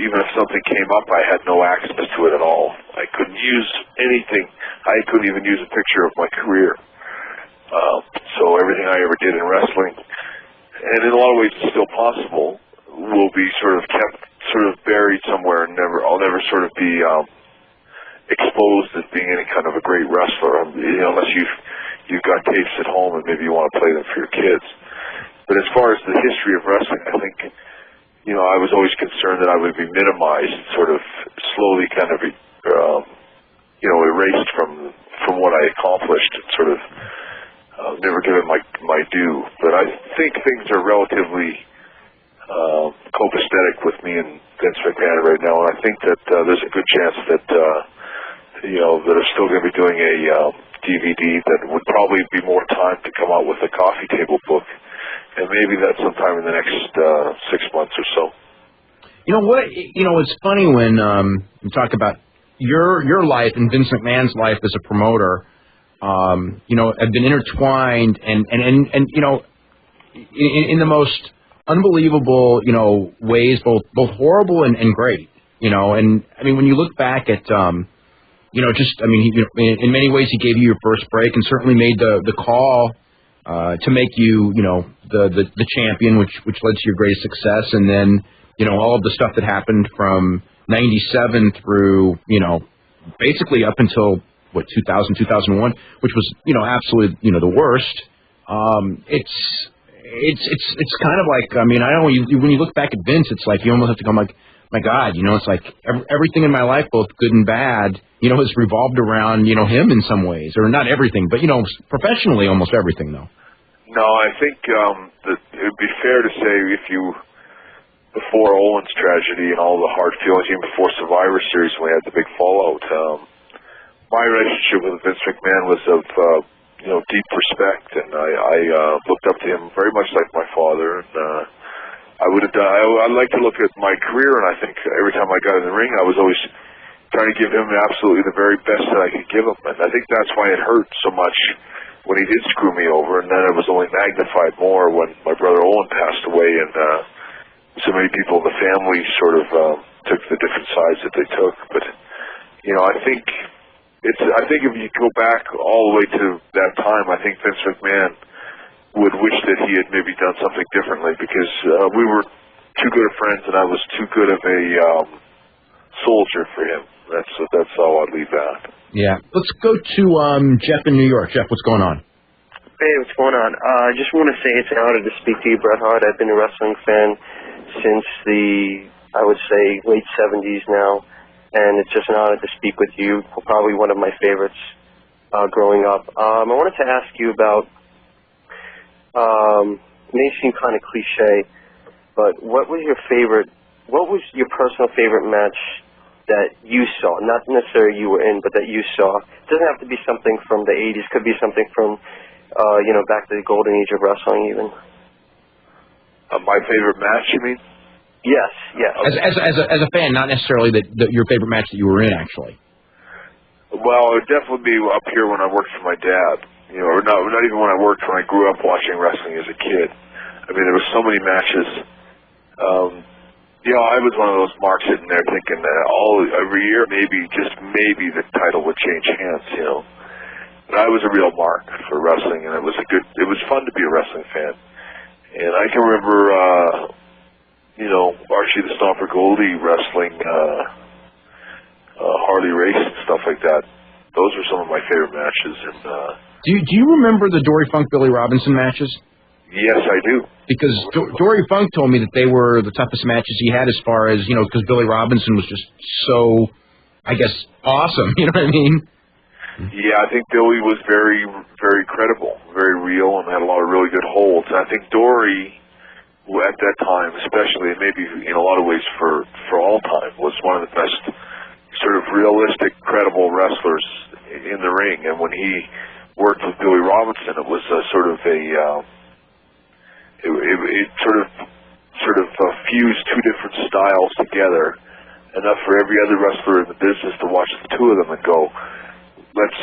Even if something came up, I had no access to it at all. I couldn't use anything. I couldn't even use a picture of my career. So everything I ever did in wrestling, and in a lot of ways it's still possible, will be sort of kept sort of buried somewhere, and I'll never sort of be exposed as being any kind of a great wrestler, unless you've got tapes at home and maybe you want to play them for your kids. But as far as the history of wrestling, I think, I was always concerned that I would be minimized, sort of slowly kind of, erased from what I accomplished, and sort of never given my due. But I think things are relatively copacetic with me and Vince McMahon right now, and I think that there's a good chance that that I'm still going to be doing a DVD that would probably be more time to come out with a coffee table book, and maybe that's sometime in the next 6 months or so. It's funny when you talk about your life and Vince McMahon's life as a promoter. Have been intertwined, and in the most unbelievable, ways, both horrible and great, and I mean, when you look back at, in many ways he gave you your first break and certainly made the call to make you, the champion, which led to your greatest success, and then, all of the stuff that happened from '97 through, basically up until 2000, 2001, which was, absolutely, the worst. It's kind of like, I mean, I don't know, when you look back at Vince, it's like you almost have to go like, my God, it's like everything in my life, both good and bad, has revolved around, him in some ways, or not everything, but, professionally, almost everything, though. No, I think that it would be fair to say before Owen's tragedy and all the hard feelings, even before Survivor Series when we had the big fallout, my relationship with Vince McMahon was of deep respect, and I looked up to him very much like my father, and I like to look at my career, and I think every time I got in the ring, I was always trying to give him absolutely the very best that I could give him, and I think that's why it hurt so much when he did screw me over, and then it was only magnified more when my brother Owen passed away, and so many people in the family sort of took the different sides that they took. But I think if you go back all the way to that time, I think Vince McMahon would wish that he had maybe done something differently, because we were too good of friends, and I was too good of a soldier for him. That's how I'd leave that. Yeah. Let's go to Jeff in New York. Jeff, what's going on? Hey, what's going on? I just want to say it's an honor to speak to you, Bret Hart. I've been a wrestling fan since I would say, late 70s now, and it's just an honor to speak with you. Probably one of my favorites growing up. I wanted to ask you about, it may seem kind of cliche, but what was your personal favorite match that you saw? Not necessarily you were in, but that you saw. It doesn't have to be something from the 80s. Could be something from, back to the golden age of wrestling even. My favorite match, you mean? Yes. As a fan, not necessarily your favorite match that you were in, actually. Well, it would definitely be up here when I worked for my dad. Or not even when I worked, when I grew up watching wrestling as a kid. I mean, there were so many matches. I was one of those marks sitting there thinking that every year, maybe the title would change hands, But I was a real mark for wrestling, and it was fun to be a wrestling fan. And I can remember, Archie the Stomper Goldie wrestling, Harley Race and stuff like that. Those were some of my favorite matches. And do you remember the Dory Funk Billy Robinson matches? Yes, I do. Because Dory Funk told me that they were the toughest matches he had, as far as because Billy Robinson was just so, I guess, awesome. You know what I mean? Yeah, I think Billy was very, very credible, very real, and had a lot of really good holds. And I think Dory, at that time, especially, and maybe in a lot of ways for all time, was one of the best sort of realistic, credible wrestlers in the ring. And when he worked with Billy Robinson, it was a sort of it sort of fused two different styles together, enough for every other wrestler in the business to watch the two of them and go, let's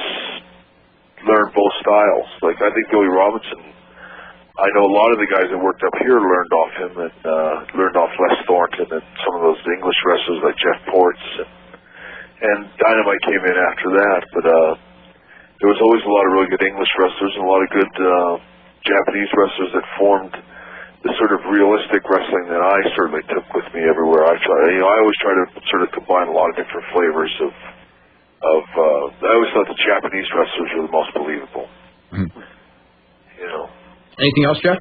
learn both styles. Like, I think Billy Robinson, I know a lot of the guys that worked up here learned off him, and learned off Les Thornton and some of those English wrestlers like Jeff Ports, and Dynamite came in after that. But there was always a lot of really good English wrestlers and a lot of good Japanese wrestlers that formed the sort of realistic wrestling that I certainly took with me everywhere I try. I always try to sort of combine a lot of different flavors of I always thought the Japanese wrestlers were the most believable. Anything else, Jeff?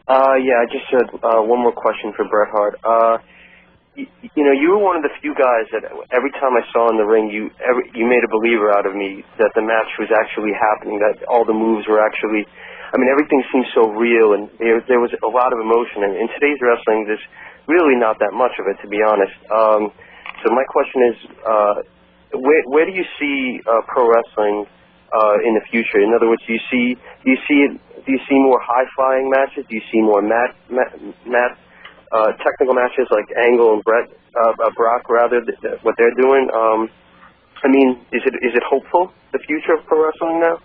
I just had one more question for Bret Hart. You were one of the few guys that every time I saw in the ring, you made a believer out of me that the match was actually happening, that all the moves were actually, everything seemed so real, and there was a lot of emotion. And in today's wrestling, there's really not that much of it, to be honest. So my question is, where do you see pro wrestling in the future? In other words, do you see more high-flying matches? Do you see more technical matches like Angle and Brock, rather, what they're doing? Is it hopeful, the future of pro wrestling now?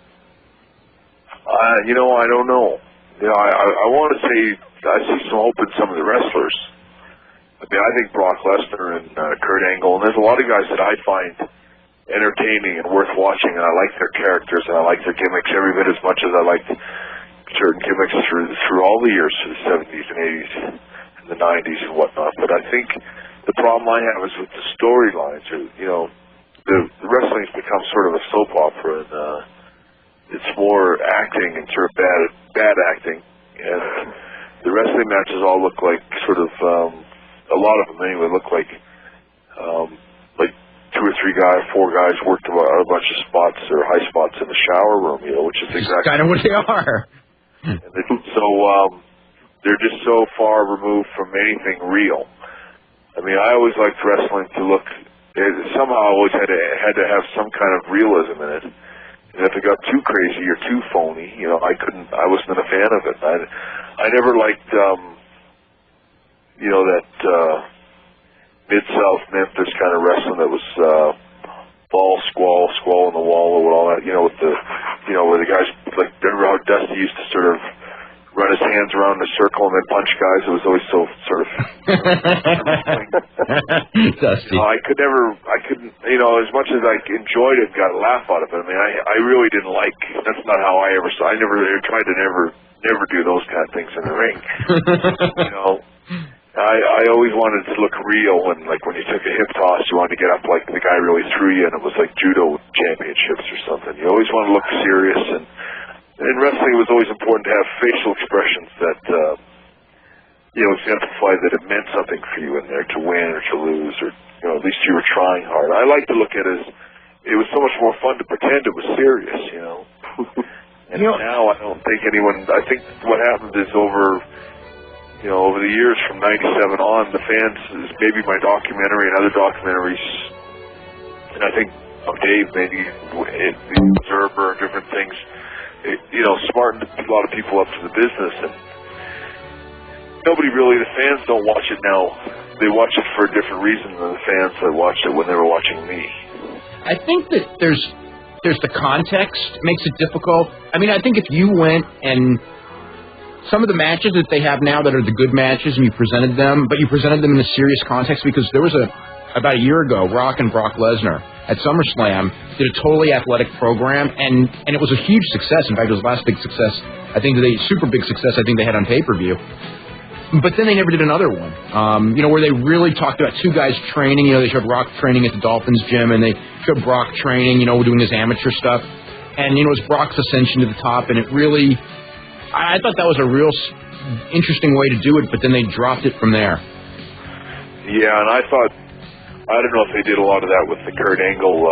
I don't know. I want to say I see some hope in some of the wrestlers. I think Brock Lesnar and Kurt Angle, and there's a lot of guys that I find entertaining and worth watching, and I like their characters, and I like their gimmicks every bit as much as I liked certain gimmicks through all the years, through the 70s and 80s and the 90s and whatnot. But I think the problem I have is with the storylines. The wrestling's become sort of a soap opera, and it's more acting and sort of bad acting. And the wrestling matches all look like sort of, a lot of them anyway, look like 2 or 3 guys, 4 guys worked a bunch of spots or high spots in the shower room, which is exactly kind of what they are. And they're just so far removed from anything real. I always liked wrestling to look. Somehow I always had to have some kind of realism in it. And if it got too crazy or too phony, I wasn't a fan of it. I never liked, that Mid-South Memphis kind of wrestling that was ball, squall in the wall, or all that, with the, where the guys, like, remember how Dusty used to sort of run his hands around in a circle and then punch guys? It was always so sort of... Dusty. I couldn't, as much as I enjoyed it and got a laugh out of it, I really didn't like, that's not how I tried to never do those kind of things in the ring. I always wanted to look real, and like when you took a hip toss, you wanted to get up like the guy really threw you, and it was like judo championships or something. You always want to look serious, and in wrestling it was always important to have facial expressions that, exemplify that it meant something for you in there, to win or to lose, or, at least you were trying hard. I like to look at it as, it was so much more fun to pretend it was serious, And now I don't think anyone. I think what happened is over the years from '97 on, the fans, maybe my documentary and other documentaries, and I think Dave maybe the Observer and different things, smartened a lot of people up to the business, and nobody really. The fans don't watch it now. They watch it for a different reason than the fans that watched it when they were watching me. I think that there's the context makes it difficult. I mean, I think if you went and some of the matches that they have now that are the good matches and you presented them, but you presented them in a serious context, because there was about a year ago, Rock and Brock Lesnar at SummerSlam did a totally athletic program, and it was a huge success. In fact, it was the last big success, super big success I think they had on pay-per-view. But then they never did another one, where they really talked about two guys training. They showed Rock training at the Dolphins gym, and they showed Brock training, doing his amateur stuff. And, it was Brock's ascension to the top, and it really, I thought that was a real interesting way to do it, but then they dropped it from there. Yeah, and I don't know if they did a lot of that with the Kurt Angle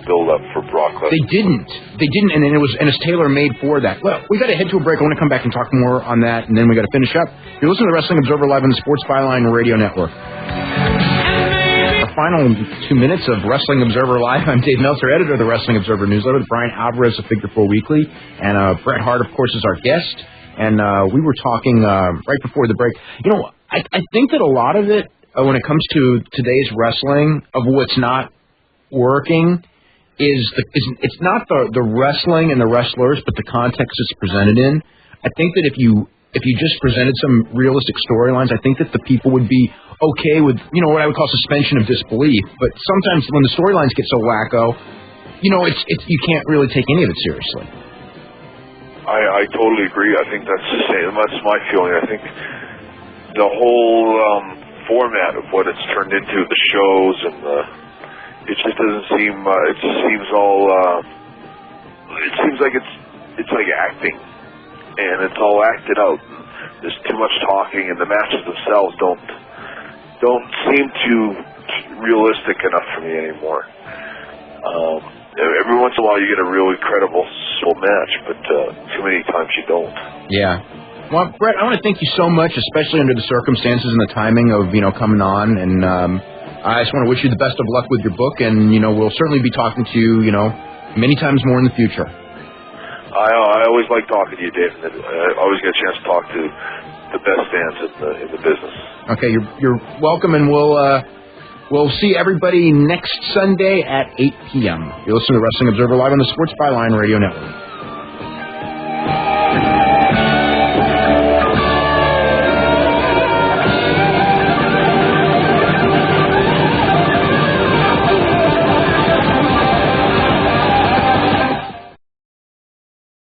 build-up for Brock Lesnar. They didn't, and it's tailor-made for that. Well, we got to head to a break. I want to come back and talk more on that, and then we got to finish up. You're listening to Wrestling Observer Live on the Sports Byline Radio Network. Our final 2 minutes of Wrestling Observer Live. I'm Dave Meltzer, editor of the Wrestling Observer newsletter. Bryan Alvarez of Figure 4 Weekly, and Bret Hart, of course, is our guest. And we were talking right before the break. I think that a lot of it, when it comes to today's wrestling, of what's not working, it's not the wrestling and the wrestlers, but the context it's presented in. I think that if you just presented some realistic storylines, I think that the people would be okay with what I would call suspension of disbelief. But sometimes when the storylines get so wacko, it's you can't really take any of it seriously. I totally agree. I think that's the same. That's my feeling. I think the whole format of what it's turned into, the shows, and it just doesn't seem. It just seems all. It seems like it's like acting, and it's all acted out. There's too much talking, and the matches themselves don't seem too realistic enough for me anymore. Every once in a while, you get a really credible match, but too many times you don't. Yeah. Well, Bret, I want to thank you so much, especially under the circumstances and the timing of, coming on. And I just want to wish you the best of luck with your book. And, we'll certainly be talking to you, many times more in the future. I always like talking to you, Dave. I always get a chance to talk to the best fans in the business. Okay, you're welcome, and we'll see everybody next Sunday at 8 p.m. You're listening to Wrestling Observer Live on the Sports Byline Radio Network.